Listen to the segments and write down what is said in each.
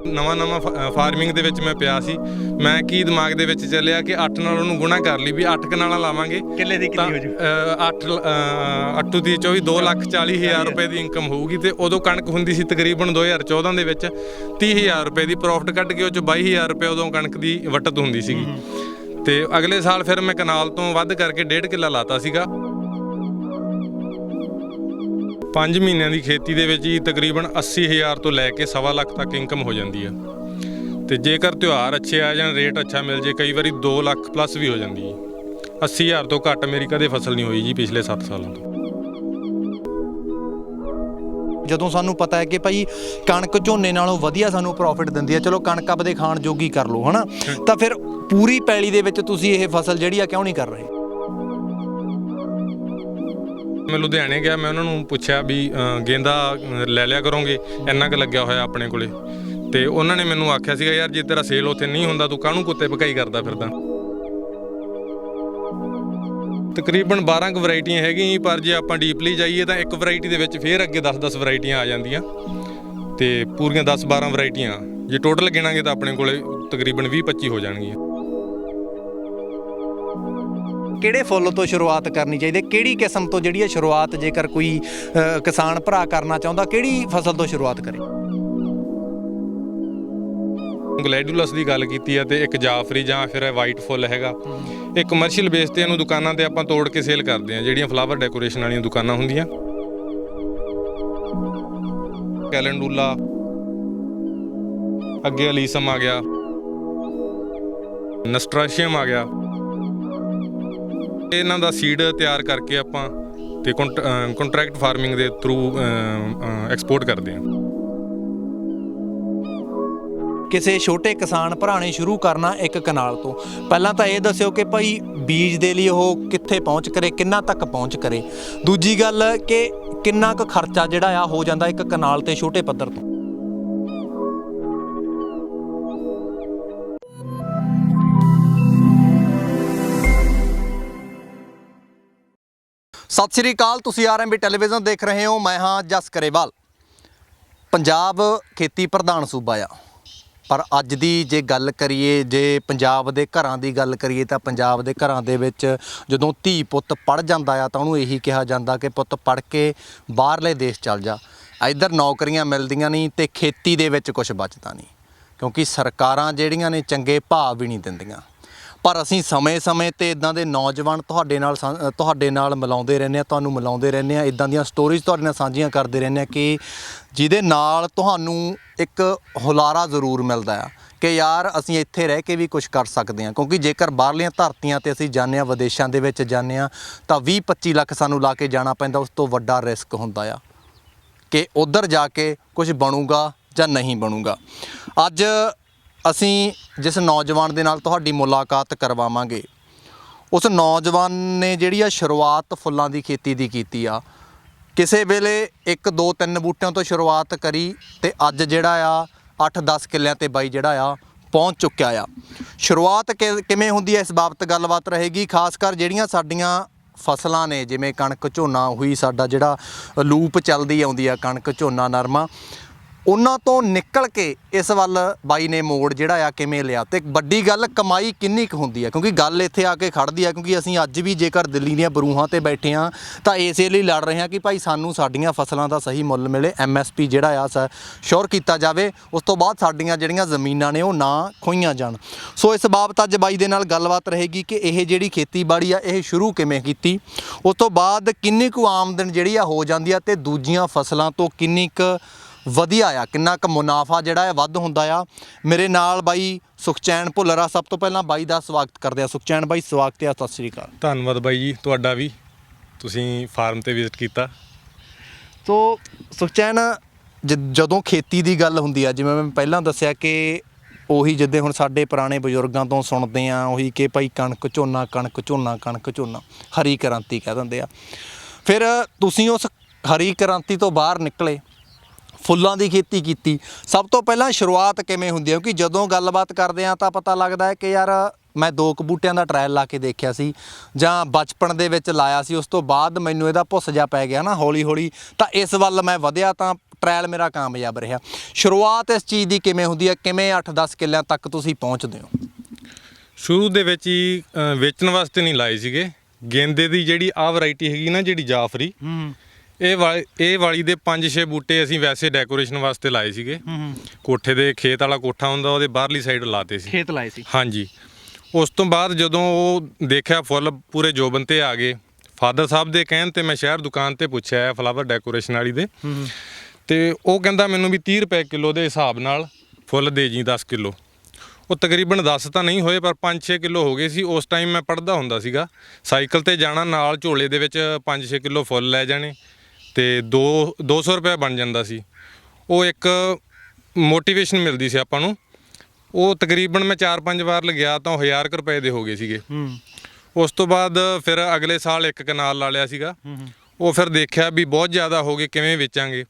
ਨਵਾਂ ਫਾਰਮਿੰਗ ਦੇ ਵਿੱਚ ਮੈਂ ਪਿਆ ਸੀ। ਮੈਂ ਕੀ ਦਿਮਾਗ ਦੇ ਵਿੱਚ ਚੱਲਿਆ ਕਿ 8 ਨਾਲ ਉਹਨੂੰ ਗੁਣਾ ਕਰ ਲਈ ਵੀ 8 ਕਨਾਲਾਂ ਲਾਵਾਂਗੇ, ਕਿੱਲੇ ਦੀ ਕਿੰਨੀ ਹੋ ਜੂ? 8 ਦੀ 24 2,40,000 ਰੁਪਏ ਦੀ ਇਨਕਮ ਹੋਊਗੀ। ਤੇ ਉਦੋਂ ਕਣਕ ਹੁੰਦੀ ਸੀ ਤਕਰੀਬਨ 2014 ਦੇ ਵਿੱਚ 30,000 ਰੁਪਏ ਦੀ ਪ੍ਰੋਫਿਟ ਕੱਢ ਕੇ ਉਹ 'ਚ 22,000 ਰੁਪਏ ਉਦੋਂ ਕਣਕ ਦੀ ਵੱਟਤ ਹੁੰਦੀ ਸੀਗੀ। ਤੇ ਅਗਲੇ ਸਾਲ ਫਿਰ ਮੈਂ ਕਨਾਲ ਤੋਂ ਵੱਧ ਕਰਕੇ 1.5 ਕਿੱਲਾ ਲਾਤਾ ਸੀਗਾ। 5 ਮਹੀਨਿਆਂ ਦੀ ਖੇਤੀ ਦੇ ਵਿੱਚ ਹੀ ਤਕਰੀਬਨ 80,000 ਤੋਂ ਲੈ ਕੇ 1.25 ਲੱਖ ਤੱਕ ਇਨਕਮ ਹੋ ਜਾਂਦੀ ਹੈ। ਤੇ ਜੇਕਰ ਤਿਉਹਾਰ ਅੱਛੇ ਆ ਜਾਣ, ਰੇਟ ਅੱਛਾ ਮਿਲ ਜੇ, ਕਈ ਵਾਰੀ 2 ਲੱਖ ਪਲੱਸ ਵੀ ਹੋ ਜਾਂਦੀ ਹੈ। 80,000 ਤੋਂ ਘੱਟ ਮੇਰੀ ਕਦੇ ਫਸਲ ਨਹੀਂ ਹੋਈ ਜੀ ਪਿਛਲੇ 7 ਸਾਲਾਂ ਤੋਂ। ਜਦੋਂ ਸਾਨੂੰ ਪਤਾ ਹੈ ਕਿ ਭਾਈ ਕਣਕ ਝੋਨੇ ਨਾਲੋਂ ਵਧੀਆ ਸਾਨੂੰ ਪ੍ਰੋਫਿਟ ਦਿੰਦੀ ਹੈ, ਚਲੋ ਕਣਕ ਆਪਦੇ ਖਾਣ ਜੋਗੀ ਕਰ ਲਓ, ਹੈ ਨਾ, ਤਾਂ ਫਿਰ ਪੂਰੀ ਪੈਲੀ ਦੇ ਵਿੱਚ ਤੁਸੀਂ ਇਹ ਫਸਲ ਜਿਹੜੀ ਆ ਕਿਉਂ ਨਹੀਂ ਕਰ ਰਹੇ? ਮੈਂ ਲੁਧਿਆਣੇ ਗਿਆ, ਮੈਂ ਉਹਨਾਂ ਨੂੰ ਪੁੱਛਿਆ ਵੀ ਗੇਂਦਾ ਲੈ ਲਿਆ ਕਰੋਗੇ, ਇੰਨਾ ਕੁ ਲੱਗਿਆ ਹੋਇਆ ਆਪਣੇ ਕੋਲੇ। ਤੇ ਉਹਨਾਂ ਨੇ ਮੈਨੂੰ ਆਖਿਆ ਸੀਗਾ, ਯਾਰ ਜੇ ਤੇਰਾ ਸੇਲ ਉੱਥੇ ਨਹੀਂ ਹੁੰਦਾ ਤੂੰ ਕਾਹਨੂੰ ਕੁੱਤੇ ਭਕਾਈ ਕਰਦਾ ਫਿਰਦਾ। ਤਕਰੀਬਨ 12 ਕੁ ਵੈਰਾਈਟੀਆਂ ਹੈਗੀਆਂ, ਪਰ ਜੇ ਆਪਾਂ ਡੀਪਲੀ ਜਾਈਏ ਤਾਂ ਇੱਕ ਵੈਰਾਈਟੀ ਦੇ ਵਿੱਚ ਫਿਰ ਅੱਗੇ 10-10 ਵੈਰਾਈਟੀਆਂ ਆ ਜਾਂਦੀਆਂ ਤੇ ਪੂਰੀਆਂ 10-12 ਵੈਰਾਈਟੀਆਂ ਜੇ ਟੋਟਲ ਗਿਣਾਂਗੇ ਤਾਂ ਆਪਣੇ ਕੋਲੇ ਤਕਰੀਬਨ 20-25 ਹੋ ਜਾਣਗੀਆਂ। ਕਿਹੜੇ ਫੁੱਲ ਤੋਂ ਸ਼ੁਰੂਆਤ ਕਰਨੀ ਚਾਹੀਦੀ, ਕਿਹੜੀ ਕਿਸਮ ਤੋਂ ਜਿਹੜੀ ਹੈ ਸ਼ੁਰੂਆਤ, ਜੇਕਰ ਕੋਈ ਕਿਸਾਨ ਭਰਾ ਕਰਨਾ ਚਾਹੁੰਦਾ, ਕਿਹੜੀ ਫਸਲ ਤੋਂ ਸ਼ੁਰੂਆਤ ਕਰੇ? ਗਲੈਡੂਲਸ ਦੀ ਗੱਲ ਕੀਤੀ ਹੈ ਤੇ ਇੱਕ ਜਾਫਰੀ ਜਾਂ ਫਿਰ ਵਾਈਟ ਫੁੱਲ ਹੈਗਾ। ਇਹ ਕਮਰਸ਼ੀਅਲ ਬੇਸ ਤੇ ਇਹਨੂੰ ਦੁਕਾਨਾਂ ਤੇ ਆਪਾਂ ਤੋੜ ਕੇ ਸੇਲ ਕਰਦੇ ਹਾਂ, ਜਿਹੜੀਆਂ ਫਲਾਵਰ ਡੈਕੋਰੇਸ਼ਨ ਵਾਲੀਆਂ ਦੁਕਾਨਾਂ ਹੁੰਦੀਆਂ। ਕੈਲੰਡੂਲਾ, ਅੱਗੇ ਅਲੀਸਮ ਆ ਗਿਆ, ਨਸਟਰਾਸ਼ੀਅਮ ਆ ਗਿਆ। ਇਹਨਾਂ ਦਾ ਸੀਡ ਤਿਆਰ ਕਰਕੇ ਆਪਾਂ ਤੇ ਕੰਟਰੈਕਟ ਫਾਰਮਿੰਗ ਦੇ ਥਰੂ ਐਕਸਪੋਰਟ ਕਰਦੇ ਹਾਂ। ਕਿਸੇ ਛੋਟੇ ਕਿਸਾਨ ਭਰਾ ਨੇ ਸ਼ੁਰੂ ਕਰਨਾ ਇੱਕ ਕਨਾਲ ਤੋਂ, ਪਹਿਲਾਂ ਤਾਂ ਇਹ ਦੱਸਿਓ ਕਿ ਭਾਈ ਬੀਜ ਦੇ ਲਈ ਉਹ ਕਿੱਥੇ ਪਹੁੰਚ ਕਰੇ, ਕਿੰਨਾ ਤੱਕ ਪਹੁੰਚ ਕਰੇ। ਦੂਜੀ ਗੱਲ ਕਿ ਕਿੰਨਾ ਕੁ ਖਰਚਾ ਜਿਹੜਾ ਆ ਹੋ ਜਾਂਦਾ ਇੱਕ ਕਨਾਲ ਤੇ ਛੋਟੇ ਪੱਧਰ ਤੋਂ। ਸਤਿ ਸ਼੍ਰੀ ਅਕਾਲ, ਤੁਸੀਂ ਆਰਐਮਬੀ ਟੈਲੀਵਿਜ਼ਨ ਦੇਖ ਰਹੇ ਹੋ। ਮੈਂ ਹਾਂ ਜਸ ਕਰੇਵਾਲ। ਪੰਜਾਬ ਖੇਤੀ ਪ੍ਰਧਾਨ ਸੂਬਾ ਆ, ਪਰ ਅੱਜ ਦੀ ਜੇ ਗੱਲ ਕਰੀਏ, ਜੇ ਪੰਜਾਬ ਦੇ ਘਰਾਂ ਦੀ ਗੱਲ ਕਰੀਏ, ਤਾਂ ਪੰਜਾਬ ਦੇ ਘਰਾਂ ਦੇ ਵਿੱਚ ਜਦੋਂ ਧੀ ਪੁੱਤ ਪੜ੍ਹ ਜਾਂਦਾ ਆ ਤਾਂ ਉਹਨੂੰ ਇਹੀ ਕਿਹਾ ਜਾਂਦਾ ਕਿ ਪੁੱਤ ਪੜ੍ਹ ਕੇ ਬਾਹਰਲੇ ਦੇਸ਼ ਚੱਲ ਜਾ। ਇੱਧਰ ਨੌਕਰੀਆਂ ਮਿਲਦੀਆਂ ਨਹੀਂ ਤੇ ਖੇਤੀ ਦੇ ਵਿੱਚ ਕੁਝ ਬਚਦਾ ਨਹੀਂ, ਕਿਉਂਕਿ ਸਰਕਾਰਾਂ ਜਿਹੜੀਆਂ ਨੇ ਚੰਗੇ ਭਾਅ ਵੀ ਨਹੀਂ ਦਿੰਦੀਆਂ। ਪਰ ਅਸੀਂ ਸਮੇਂ-ਸਮੇਂ 'ਤੇ ਇੱਦਾਂ ਦੇ ਨੌਜਵਾਨ ਤੁਹਾਡੇ ਨਾਲ ਮਿਲਾਉਂਦੇ ਰਹਿੰਦੇ ਹਾਂ, ਤੁਹਾਨੂੰ ਮਿਲਾਉਂਦੇ ਰਹਿੰਦੇ ਹਾਂ, ਇੱਦਾਂ ਦੀਆਂ ਸਟੋਰੀਜ਼ ਤੁਹਾਡੇ ਨਾਲ ਸਾਂਝੀਆਂ ਕਰਦੇ ਰਹਿੰਦੇ ਹਾਂ ਕਿ ਜਿਹਦੇ ਨਾਲ ਤੁਹਾਨੂੰ ਇੱਕ ਹੁਲਾਰਾ ਜ਼ਰੂਰ ਮਿਲਦਾ ਆ ਕਿ ਯਾਰ ਅਸੀਂ ਇੱਥੇ ਰਹਿ ਕੇ ਵੀ ਕੁਝ ਕਰ ਸਕਦੇ ਹਾਂ। ਕਿਉਂਕਿ ਜੇਕਰ ਬਾਹਰਲੀਆਂ ਧਰਤੀਆਂ 'ਤੇ ਅਸੀਂ ਜਾਂਦੇ ਹਾਂ, ਵਿਦੇਸ਼ਾਂ ਦੇ ਵਿੱਚ ਜਾਂਦੇ ਹਾਂ, ਤਾਂ 20-25 ਲੱਖ ਸਾਨੂੰ ਲਾ ਕੇ ਜਾਣਾ ਪੈਂਦਾ। ਉਸ ਤੋਂ ਵੱਡਾ ਰਿਸਕ ਹੁੰਦਾ ਆ ਕਿ ਉੱਧਰ ਜਾ ਕੇ ਕੁਝ ਬਣੂਗਾ ਜਾਂ ਨਹੀਂ ਬਣੂਗਾ। ਅੱਜ ਅਸੀਂ ਜਿਸ ਨੌਜਵਾਨ ਦੇ ਨਾਲ ਤੁਹਾਡੀ ਮੁਲਾਕਾਤ ਕਰਵਾਵਾਂਗੇ, ਉਸ ਨੌਜਵਾਨ ਨੇ ਜਿਹੜੀ ਆ ਸ਼ੁਰੂਆਤ ਫੁੱਲਾਂ ਦੀ ਖੇਤੀ ਦੀ ਕੀਤੀ ਆ। ਕਿਸੇ ਵੇਲੇ 1-2-3 ਬੂਟਿਆਂ ਤੋਂ ਸ਼ੁਰੂਆਤ ਕਰੀ ਤੇ ਅੱਜ ਜਿਹੜਾ ਆ 8-10 ਕਿੱਲਿਆਂ ਤੇ ਬਾਈ ਜਿਹੜਾ ਆ ਪਹੁੰਚ ਚੁੱਕਿਆ ਆ। ਸ਼ੁਰੂਆਤ ਕਿਵੇਂ ਹੁੰਦੀ ਹੈ, ਇਸ ਬਾਬਤ ਗੱਲਬਾਤ ਰਹੇਗੀ। ਖਾਸ ਕਰ ਜਿਹੜੀਆਂ ਸਾਡੀਆਂ ਫਸਲਾਂ ਨੇ, ਜਿਵੇਂ ਕਣਕ ਝੋਨਾ ਹੋਈ, ਸਾਡਾ ਜਿਹੜਾ ਲੂਪ ਚੱਲਦੀ ਆਉਂਦੀ ਆ ਕਣਕ ਝੋਨਾ ਨਰਮਾ, ਉਹਨਾਂ ਤੋਂ ਨਿਕਲ ਕੇ ਇਸ ਵੱਲ ਬਾਈ ਨੇ ਮੋੜ ਜਿਹੜਾ ਆ ਕਿਵੇਂ ਲਿਆ, ਤੇ ਵੱਡੀ ਗੱਲ ਕਮਾਈ ਕਿੰਨੀ ਕੁ ਹੁੰਦੀ ਹੈ। ਕਿਉਂਕਿ ਗੱਲ ਇੱਥੇ ਆ ਕੇ ਖੜ੍ਹਦੀ ਆ, ਕਿਉਂਕਿ ਅਸੀਂ ਅੱਜ ਵੀ ਜੇਕਰ ਦਿੱਲੀ ਦੀਆਂ ਬਰੂਹਾਂ 'ਤੇ ਬੈਠੇ ਹਾਂ ਤਾਂ ਇਸੇ ਲਈ ਲੜ ਰਹੇ ਹਾਂ ਕਿ ਭਾਈ ਸਾਨੂੰ ਸਾਡੀਆਂ ਫਸਲਾਂ ਦਾ ਸਹੀ ਮੁੱਲ ਮਿਲੇ, MSP ਜਿਹੜਾ ਆ ਸ਼ੋਰ ਕੀਤਾ ਜਾਵੇ, ਉਸ ਤੋਂ ਬਾਅਦ ਸਾਡੀਆਂ ਜਿਹੜੀਆਂ ਜ਼ਮੀਨਾਂ ਨੇ ਉਹ ਨਾ ਖੋਹੀਆਂ ਜਾਣ। ਸੋ ਇਸ ਬਾਬਤ ਅੱਜ ਬਾਈ ਦੇ ਨਾਲ ਗੱਲਬਾਤ ਰਹੇਗੀ ਕਿ ਇਹ ਜਿਹੜੀ ਖੇਤੀਬਾੜੀ ਆ ਇਹ ਸ਼ੁਰੂ ਕਿਵੇਂ ਕੀਤੀ, ਉਸ ਤੋਂ ਬਾਅਦ ਕਿੰਨੀ ਕੁ ਆਮਦਨ ਜਿਹੜੀ ਆ ਹੋ ਜਾਂਦੀ ਆ, ਤੇ ਦੂਜੀਆਂ ਫਸਲਾਂ ਤੋਂ ਕਿੰਨੀ ਕੁ ਵਧੀਆ ਆ, ਕਿੰਨਾ ਕੁ ਮੁਨਾਫਾ ਜਿਹੜਾ ਹੈ ਵੱਧ ਹੁੰਦਾ ਆ। ਮੇਰੇ ਨਾਲ ਬਾਈ ਸੁਖਚੈਨ ਭੁੱਲਰ ਆ। ਸਭ ਤੋਂ ਪਹਿਲਾਂ ਬਾਈ ਦਾ ਸਵਾਗਤ ਕਰਦੇ ਆ। ਸੁਖਚੈਨ ਬਾਈ, ਸਵਾਗਤ ਹੈ, ਸਤਿ ਸ਼੍ਰੀ ਅਕਾਲ। ਧੰਨਵਾਦ ਬਾਈ ਜੀ ਤੁਹਾਡਾ ਵੀ, ਤੁਸੀਂ ਫਾਰਮ 'ਤੇ ਵਿਜ਼ਿਟ ਕੀਤਾ। ਤੋ ਸੁਖਚੈਨ, ਜਦੋਂ ਖੇਤੀ ਦੀ ਗੱਲ ਹੁੰਦੀ ਆ, ਜਿਵੇਂ ਮੈਂ ਪਹਿਲਾਂ ਦੱਸਿਆ ਕਿ ਉਹੀ ਜਿੱਦਾਂ ਹੁਣ ਸਾਡੇ ਪੁਰਾਣੇ ਬਜ਼ੁਰਗਾਂ ਤੋਂ ਸੁਣਦੇ ਆ, ਉਹੀ ਕਿ ਭਾਈ ਕਣਕ ਝੋਨਾ, ਕਣਕ ਝੋਨਾ, ਕਣਕ ਝੋਨਾ, ਹਰੀ ਕ੍ਰਾਂਤੀ ਕਹਿ ਦਿੰਦੇ ਆ। ਫਿਰ ਤੁਸੀਂ ਉਸ ਹਰੀ ਕ੍ਰਾਂਤੀ ਤੋਂ ਬਾਹਰ ਨਿਕਲੇ, ਫੁੱਲਾਂ ਦੀ ਖੇਤੀ ਕੀਤੀ। ਸਭ ਤੋਂ ਪਹਿਲਾਂ ਸ਼ੁਰੂਆਤ ਕਿਵੇਂ ਹੁੰਦੀ ਹੈ? ਕਿਉਂਕਿ ਜਦੋਂ ਗੱਲਬਾਤ ਕਰਦੇ ਹਾਂ ਤਾਂ ਪਤਾ ਲੱਗਦਾ ਹੈ ਕਿ ਯਾਰ ਮੈਂ 2 ਕੁ ਬੂਟਿਆਂ ਦਾ ਟ੍ਰਾਇਲ ਲਾ ਕੇ ਦੇਖਿਆ ਸੀ ਜਾਂ ਬਚਪਨ ਦੇ ਵਿੱਚ ਲਾਇਆ ਸੀ, ਉਸ ਤੋਂ ਬਾਅਦ ਮੈਨੂੰ ਇਹਦਾ ਭੁੱਸ ਜਾ ਪੈ ਗਿਆ ਨਾ ਹੌਲੀ ਹੌਲੀ, ਤਾਂ ਇਸ ਵੱਲ ਮੈਂ ਵਧਿਆ ਤਾਂ ਟ੍ਰਾਇਲ ਮੇਰਾ ਕਾਮਯਾਬ ਰਿਹਾ। ਸ਼ੁਰੂਆਤ ਇਸ ਚੀਜ਼ ਦੀ ਕਿਵੇਂ ਹੁੰਦੀ ਹੈ, ਕਿਵੇਂ 8-10 ਕਿੱਲਿਆਂ ਤੱਕ ਤੁਸੀਂ ਪਹੁੰਚਦੇ ਹੋ? ਸ਼ੁਰੂ ਦੇ ਵਿੱਚ ਹੀ ਵੇਚਣ ਵਾਸਤੇ ਨਹੀਂ ਲਾਏ ਸੀਗੇ। ਗੇਂਦੇ ਦੀ ਜਿਹੜੀ ਆਹ ਵੈਰਾਈਟੀ ਹੈਗੀ ਨਾ, ਜਿਹੜੀ ਜਾਫਰੀ, ਇਹ ਵਾਲੀ ਦੇ 5-6 ਬੂਟੇ ਅਸੀਂ ਵੈਸੇ ਡੈਕੋਰੇਸ਼ਨ ਵਾਸਤੇ ਲਾਏ ਸੀਗੇ। ਕੋਠੇ ਦੇ ਖੇਤ ਵਾਲਾ ਕੋਠਾ ਹੁੰਦਾ, ਉਹਦੇ ਬਾਹਰਲੀ ਸਾਈਡ ਲਾਤੇ ਸੀ, ਖੇਤ ਲਾਏ ਸੀ। ਹਾਂਜੀ। ਉਸ ਤੋਂ ਬਾਅਦ ਜਦੋਂ ਉਹ ਦੇਖਿਆ ਫੁੱਲ ਪੂਰੇ ਜੋਬਨ ਤੇ ਆ ਗਏ, ਫਾਦਰ ਸਾਹਿਬ ਦੇ ਕਹਿਣ ਤੇ ਮੈਂ ਸ਼ਹਿਰ ਦੁਕਾਨ ਤੇ ਪੁੱਛਿਆ ਫਲਾਵਰ ਡੈਕੋਰੇਸ਼ਨ ਵਾਲੀ ਦੇ, ਤੇ ਉਹ ਕਹਿੰਦਾ ਮੈਨੂੰ ਵੀ 30 ਰੁਪਏ ਕਿਲੋ ਦੇ ਹਿਸਾਬ ਨਾਲ ਫੁੱਲ ਦੇ ਜੀ 10 ਕਿਲੋ। ਉਹ ਤਕਰੀਬਨ 10 ਤਾਂ ਨਹੀਂ ਹੋਏ, ਪਰ 5-6 ਕਿਲੋ ਹੋ ਗਏ ਸੀ। ਉਸ ਟਾਈਮ ਮੈਂ ਪੜ੍ਹਦਾ ਹੁੰਦਾ ਸੀਗਾ, ਸਾਈਕਲ ਤੇ ਜਾਣਾ, ਨਾਲ ਝੋਲੇ ਦੇ ਵਿੱਚ 5-6 ਕਿਲੋ ਫੁੱਲ ਲੈ ਜਾਣੇ, ਤੇ 200 ਰੁਪਏ ਬਣ ਜਾਂਦਾ ਸੀ। ਉਹ ਇੱਕ ਮੋਟੀਵੇਸ਼ਨ ਮਿਲਦੀ ਸੀ ਆਪਾਂ ਨੂੰ। ਉਹ ਤਕਰੀਬਨ ਮੈਂ 4-5 ਵਾਰ ਲਗਿਆ ਤਾਂ ਉਹ 1000 ਰੁਪਏ ਦੇ ਹੋ ਗਏ ਸੀਗੇ। ਉਸ ਤੋਂ ਬਾਅਦ ਫਿਰ ਅਗਲੇ ਸਾਲ 1 ਕਨਾਲ ਲਾ ਲਿਆ ਸੀਗਾ। ਉਹ ਫਿਰ ਦੇਖਿਆ ਵੀ ਬਹੁਤ ਜ਼ਿਆਦਾ ਹੋ ਗਏ, ਕਿਵੇਂ ਵੇਚਾਂਗੇ।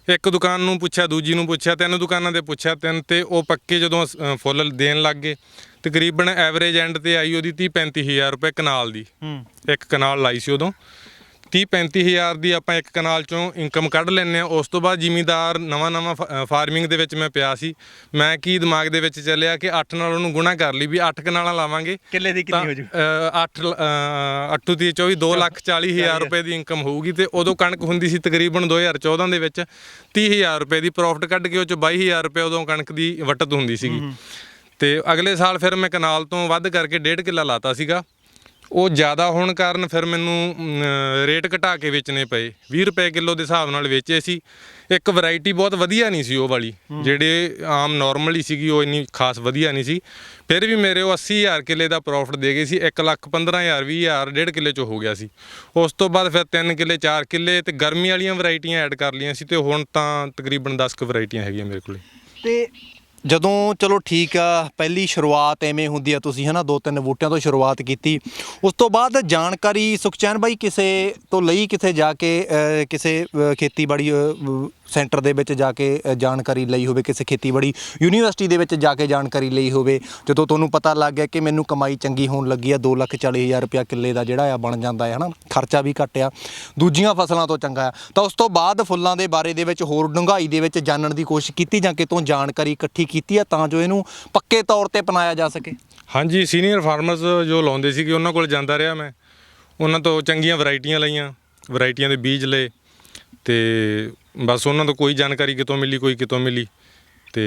ਇੱਕ ਦੁਕਾਨ ਨੂੰ ਪੁੱਛਿਆ, ਦੂਜੀ ਨੂੰ ਪੁੱਛਿਆ, 3 ਦੁਕਾਨਾਂ ਤੇ ਪੁੱਛਿਆ, 3 ਤੇ ਉਹ ਪੱਕੇ ਜਦੋਂ ਫੁੱਲ ਦੇਣ ਲੱਗ ਗਏ, ਤਕਰੀਬਨ ਐਵਰੇਜ ਐਂਡ ਤੇ ਆਈ ਉਹਦੀ 30-35 ਹਜ਼ਾਰ ਰੁਪਏ ਕਨਾਲ ਦੀ। ਇੱਕ ਕਨਾਲ ਲਾਈ ਸੀ ਉਦੋਂ, 30-35 ਹਜ਼ਾਰ ਦੀ ਆਪਾਂ ਇੱਕ ਕਨਾਲ ਚੋਂ ਇਨਕਮ ਕੱਢ ਲੈਂਦੇ ਹਾਂ। ਉਸ ਤੋਂ ਬਾਅਦ ਜ਼ਿਮੀਂਦਾਰ ਨਵਾਂ ਫਾਰਮਿੰਗ ਦੇ ਵਿੱਚ ਮੈਂ ਪਿਆ ਸੀ। ਮੈਂ ਕੀ ਦਿਮਾਗ ਦੇ ਵਿੱਚ ਚੱਲਿਆ ਕਿ 8 ਨਾਲ ਉਹਨੂੰ ਗੁਣਾ ਕਰ ਲਈ, ਵੀ 8 ਕਨਾਲਾਂ ਲਾਵਾਂਗੇ, ਕਿੱਲੇ ਦੀ ਕਿੰਨੀ ਹੋ ਜੂ? 8 ਦੀ 24 2,40,000 ਰੁਪਏ ਦੀ ਇਨਕਮ ਹੋਊਗੀ। ਤੇ ਉਦੋਂ ਕਣਕ ਹੁੰਦੀ ਸੀ ਤਕਰੀਬਨ 2014 ਦੇ ਵਿੱਚ 30,000 ਰੁਪਏ ਦੀ ਪ੍ਰੋਫਿਟ ਕੱਢ ਕੇ ਉਹ 'ਚ 22,000 ਰੁਪਏ ਉਦੋਂ ਕਣਕ ਦੀ ਵੱਟਤ ਹੁੰਦੀ ਸੀਗੀ। ਤੇ ਅਗਲੇ ਸਾਲ ਫਿਰ ਮੈਂ ਕਨਾਲ ਤੋਂ ਵੱਧ ਕਰਕੇ 1.5 ਕਿੱਲਾ ਲਾਤਾ ਸੀਗਾ। ਉਹ ਜ਼ਿਆਦਾ ਹੋਣ ਕਾਰਨ ਫਿਰ ਮੈਨੂੰ ਰੇਟ ਘਟਾ ਕੇ ਵੇਚਣੇ ਪਏ, 20 ਰੁਪਏ ਕਿਲੋ ਦੇ ਹਿਸਾਬ ਨਾਲ ਵੇਚੇ ਸੀ। ਇੱਕ ਵੈਰਾਈਟੀ ਬਹੁਤ ਵਧੀਆ ਨਹੀਂ ਸੀ ਉਹ ਵਾਲੀ, ਜਿਹੜੇ ਆਮ ਨੋਰਮਲ ਹੀ ਸੀਗੀ, ਉਹ ਇੰਨੀ ਖਾਸ ਵਧੀਆ ਨਹੀਂ ਸੀ। ਫਿਰ ਵੀ ਮੇਰੇ ਉਹ 80,000 ਕਿੱਲੇ ਦਾ ਪ੍ਰੋਫਿਟ ਦੇ ਗਏ ਸੀ। 1,15,000 20,000 1.5 ਕਿੱਲੇ 'ਚ ਹੋ ਗਿਆ ਸੀ। ਉਸ ਤੋਂ ਬਾਅਦ ਫਿਰ 3 ਕਿੱਲੇ 4 ਕਿੱਲੇ ਤੇ ਗਰਮੀ ਵਾਲੀਆਂ ਵੈਰਾਈਟੀਆਂ ਐਡ ਕਰ ਲਈਆਂ ਸੀ, ਤੇ ਹੁਣ ਤਾਂ ਤਕਰੀਬਨ 10 ਕੁ ਵੈਰਾਈਟੀਆਂ ਹੈਗੀਆਂ ਮੇਰੇ ਕੋਲੇ। ਤੇ ਜਦੋਂ ਚਲੋ ਠੀਕ ਆ, ਪਹਿਲੀ ਸ਼ੁਰੂਆਤ ਐਵੇਂ ਹੁੰਦੀ ਆ, ਤੁਸੀਂ ਹੈ ਨਾ 2-3 ਬੂਟਿਆਂ ਤੋਂ ਸ਼ੁਰੂਆਤ ਕੀਤੀ। ਉਸ ਤੋਂ ਬਾਅਦ ਜਾਣਕਾਰੀ ਸੁਖਚੈਨ ਬਾਈ ਕਿਸੇ ਤੋਂ ਲਈ, ਕਿਤੇ ਜਾ ਕੇ ਕਿਸੇ ਖੇਤੀਬਾੜੀ ਸੈਂਟਰ ਦੇ ਵਿੱਚ ਜਾ ਕੇ ਜਾਣਕਾਰੀ ਲਈ ਹੋਵੇ, ਕਿਸੇ ਖੇਤੀਬਾੜੀ ਯੂਨੀਵਰਸਿਟੀ ਦੇ ਵਿੱਚ ਜਾ ਕੇ ਜਾਣਕਾਰੀ ਲਈ ਹੋਵੇ, ਜਦੋਂ ਤੁਹਾਨੂੰ ਪਤਾ ਲੱਗ ਗਿਆ ਕਿ ਮੈਨੂੰ ਕਮਾਈ ਚੰਗੀ ਹੋਣ ਲੱਗੀ ਆ, 2,40,000 ਰੁਪਇਆ ਕਿੱਲੇ ਦਾ ਜਿਹੜਾ ਆ ਬਣ ਜਾਂਦਾ ਹੈ ਨਾ, ਖਰਚਾ ਵੀ ਘੱਟ ਆ, ਦੂਜੀਆਂ ਫਸਲਾਂ ਤੋਂ ਚੰਗਾ ਆ, ਤਾਂ ਉਸ ਤੋਂ ਬਾਅਦ ਫੁੱਲਾਂ ਦੇ ਬਾਰੇ ਦੇ ਵਿੱਚ ਹੋਰ ਡੂੰਘਾਈ ਦੇ ਵਿੱਚ ਜਾਣਨ ਦੀ ਕੋਸ਼ਿਸ਼ ਕੀਤੀ ਜਾਂ ਕਿਤੋਂ ਜਾਣਕਾਰੀ ਇਕੱਠੀ ਕੀਤੀ ਆ, ਤਾਂ ਜੋ ਇਹਨੂੰ ਪੱਕੇ ਤੌਰ ਤੇ ਅਪਣਾਇਆ ਜਾ ਸਕੇ? ਹਾਂਜੀ, ਸੀਨੀਅਰ ਫਾਰਮਰਸ ਜੋ ਲਾਉਂਦੇ ਸੀਗੇ ਉਹਨਾਂ ਕੋਲ ਜਾਂਦਾ ਰਿਹਾ ਮੈਂ, ਉਹਨਾਂ ਤੋਂ ਚੰਗੀਆਂ ਵੈਰਾਈਟੀਆਂ ਲਈਆਂ, ਵੈਰਾਈਟੀਆਂ ਦੇ ਬੀਜ ਲਏ, ਤੇ ਬਸ ਉਹਨਾਂ ਤੋਂ ਕੋਈ ਜਾਣਕਾਰੀ ਕਿਤੋਂ ਮਿਲੀ, ਕੋਈ ਕਿਤੋਂ ਮਿਲੀ, ਤੇ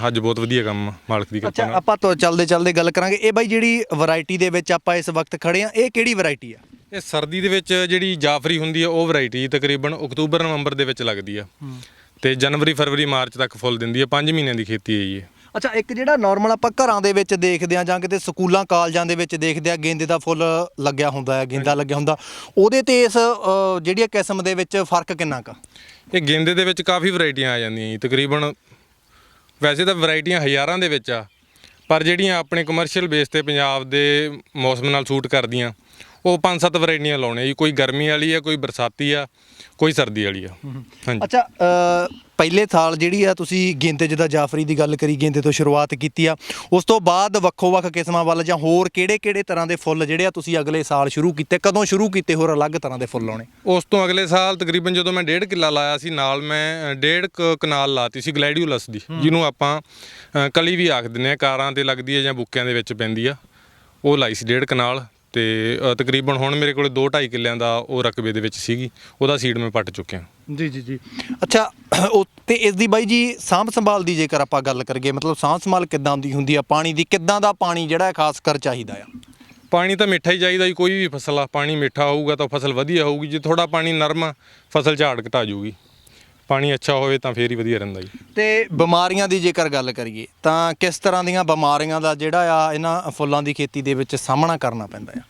ਅੱਜ ਬਹੁਤ ਵਧੀਆ ਕੰਮ ਮਾਲਕ ਦੀ ਕਿਰਪਾ ਨਾਲ। ਅੱਛਾ, ਆਪਾਂ ਤੋਂ ਚੱਲਦੇ ਗੱਲ ਕਰਾਂਗੇ। ਇਹ ਬਾਈ ਜਿਹੜੀ ਵੈਰਾਈਟੀ ਦੇ ਵਿੱਚ ਆਪਾਂ ਇਸ ਵਕਤ ਖੜੇ ਆ, ਇਹ ਕਿਹੜੀ ਵੈਰਾਈਟੀ ਆ? ਇਹ ਸਰਦੀ ਦੇ ਵਿੱਚ ਜਿਹੜੀ ਜਾਫਰੀ ਹੁੰਦੀ ਆ, ਉਹ ਵੈਰਾਈਟੀ ਤਕਰੀਬਨ ਅਕਤੂਬਰ ਨਵੰਬਰ ਦੇ ਵਿੱਚ ਲੱਗਦੀ ਆ, ਤੇ ਜਨਵਰੀ ਫਰਵਰੀ ਮਾਰਚ ਤੱਕ ਫੁੱਲ ਦਿੰਦੀ ਆ। 5 ਮਹੀਨਿਆਂ ਦੀ ਖੇਤੀ ਹੈ ਜੀ ਇਹ। ਅੱਛਾ, ਇੱਕ ਜਿਹੜਾ ਨਾਰਮਲ ਆਪਾਂ ਘਰਾਂ ਦੇ ਵਿੱਚ ਦੇਖਦੇ ਆ ਜਾਂ ਕਿਤੇ ਸਕੂਲਾਂ ਕਾਲਜਾਂ ਦੇ ਵਿੱਚ ਦੇਖਦੇ ਆ, ਗੇਂਦੇ ਦਾ ਫੁੱਲ ਲੱਗਿਆ ਹੁੰਦਾ ਹੈ, ਗੇਂਦਾ ਲੱਗਿਆ ਹੁੰਦਾ, ਉਹਦੇ ਤੇ ਇਸ ਜਿਹੜੀ ਕਿਸਮ ਦੇ ਵਿੱਚ ਫਰਕ ਕਿੰਨਾ ਕੁ? ਇਹ ਗੇਂਦੇ ਦੇ ਵਿੱਚ ਕਾਫੀ ਵੈਰਾਈਟੀਆਂ ਆ ਜਾਂਦੀਆਂ ਜੀ, ਤਕਰੀਬਨ ਵੈਸੇ ਤਾਂ ਵੈਰਾਈਟੀਆਂ ਹਜ਼ਾਰਾਂ ਦੇ ਵਿੱਚ ਆ, ਪਰ ਜਿਹੜੀਆਂ ਆਪਣੇ ਕਮਰਸ਼ੀਅਲ ਬੇਸ ਤੇ ਪੰਜਾਬ ਦੇ ਮੌਸਮ ਨਾਲ ਸੂਟ ਕਰਦੀਆਂ, ਉਹ 5-7 ਵੈਰਾਈਟੀਆਂ ਲਾਉਣੇ ਜੀ। ਕੋਈ ਗਰਮੀ ਵਾਲੀ ਆ, ਕੋਈ ਬਰਸਾਤੀ ਆ, ਕੋਈ ਸਰਦੀ ਵਾਲੀ ਆ। ਹਾਂਜੀ। ਅੱਛਾ, ਪਹਿਲੇ ਸਾਲ ਜਿਹੜੀ ਆ ਤੁਸੀਂ ਗੇਂਦੇ ਜਿੱਦਾਂ ਜਾਫਰੀ ਦੀ ਗੱਲ ਕਰੀ, ਗੇਂਦੇ ਤੋਂ ਸ਼ੁਰੂਆਤ ਕੀਤੀ ਆ, ਉਸ ਤੋਂ ਬਾਅਦ ਵੱਖੋ-ਵੱਖ ਕਿਸਮਾਂ ਵੱਲ ਜਾਂ ਹੋਰ ਕਿਹੜੇ ਤਰ੍ਹਾਂ ਦੇ ਫੁੱਲ ਜਿਹੜੇ ਆ ਤੁਸੀਂ ਅਗਲੇ ਸਾਲ ਸ਼ੁਰੂ ਕੀਤੇ? ਕਦੋਂ ਸ਼ੁਰੂ ਕੀਤੇ ਹੋਰ ਅਲੱਗ ਤਰ੍ਹਾਂ ਦੇ ਫੁੱਲ ਲਾਉਣੇ? ਉਸ ਤੋਂ ਅਗਲੇ ਸਾਲ ਤਕਰੀਬਨ ਜਦੋਂ ਮੈਂ 1.5 ਕਿੱਲਾ ਲਾਇਆ ਸੀ, ਨਾਲ ਮੈਂ 1.5 ਕਨਾਲ ਲਾਤੀ ਸੀ ਗਲੈਡੀਓਲਸ ਦੀ, ਜਿਹਨੂੰ ਆਪਾਂ ਕਲੀ ਵੀ ਆਖ ਦਿੰਦੇ ਆ, ਕਾਰਾਂ ਤੇ ਲੱਗਦੀ ਹੈ ਜਾਂ ਬੁੱਕਿਆਂ ਦੇ ਵਿੱਚ ਪੈਂਦੀ ਆ, ਉਹ ਲਾਈ ਸੀ 1.5 ਕਨਾਲ। ਤੇ ਤਕਰੀਬਨ ਹੁਣ ਮੇਰੇ ਕੋਲ 2-2.5 ਕਿੱਲਿਆਂ ਦਾ ਉਹ ਰਕਬੇ ਦੇ ਵਿੱਚ ਸੀਗੀ, ਉਹਦਾ ਸੀਡ ਮੈਂ ਪੱਟ ਚੁੱਕਿਆ। ਜੀ। ਅੱਛਾ, ਤੇ ਇਸ ਦੀ ਬਾਈ ਜੀ ਸਾਂਭ ਸੰਭਾਲ ਦੀ ਜੇਕਰ ਆਪਾਂ ਗੱਲ ਕਰੀਏ, ਮਤਲਬ ਸਾਂਭ ਸੰਭਾਲ ਕਿੱਦਾਂ ਦੀ ਹੁੰਦੀ ਆ? ਪਾਣੀ ਦੀ ਕਿੱਦਾਂ ਦਾ ਪਾਣੀ ਜਿਹੜਾ ਖਾਸ ਕਰ ਚਾਹੀਦਾ ਆ? ਪਾਣੀ ਤਾਂ ਮਿੱਠਾ ਹੀ ਚਾਹੀਦਾ ਜੀ, ਕੋਈ ਵੀ ਫਸਲ ਆ, ਪਾਣੀ ਮਿੱਠਾ ਹੋਊਗਾ ਤਾਂ ਫਸਲ ਵਧੀਆ ਹੋਊਗੀ। ਜੇ ਥੋੜਾ ਪਾਣੀ ਨਰਮ, ਫਸਲ ਝਾੜ ਘਟਾ ਜਾਊਗੀ। ਪਾਣੀ ਅੱਛਾ ਹੋਵੇ ਤਾਂ ਫੇਰ ਹੀ ਵਧੀਆ ਰਹਿੰਦਾ ਜੀ। ਤੇ ਬਿਮਾਰੀਆਂ ਦੀ ਜੇਕਰ ਗੱਲ ਕਰੀਏ ਤਾਂ ਕਿਸ ਤਰ੍ਹਾਂ ਦੀਆਂ ਬਿਮਾਰੀਆਂ ਦਾ ਜਿਹੜਾ ਆ ਇਹਨਾਂ ਫੁੱਲਾਂ ਦੀ ਖੇਤੀ ਦੇ ਵਿੱਚ ਸਾਹਮਣਾ ਕਰਨਾ ਪੈਂਦਾ ਆ?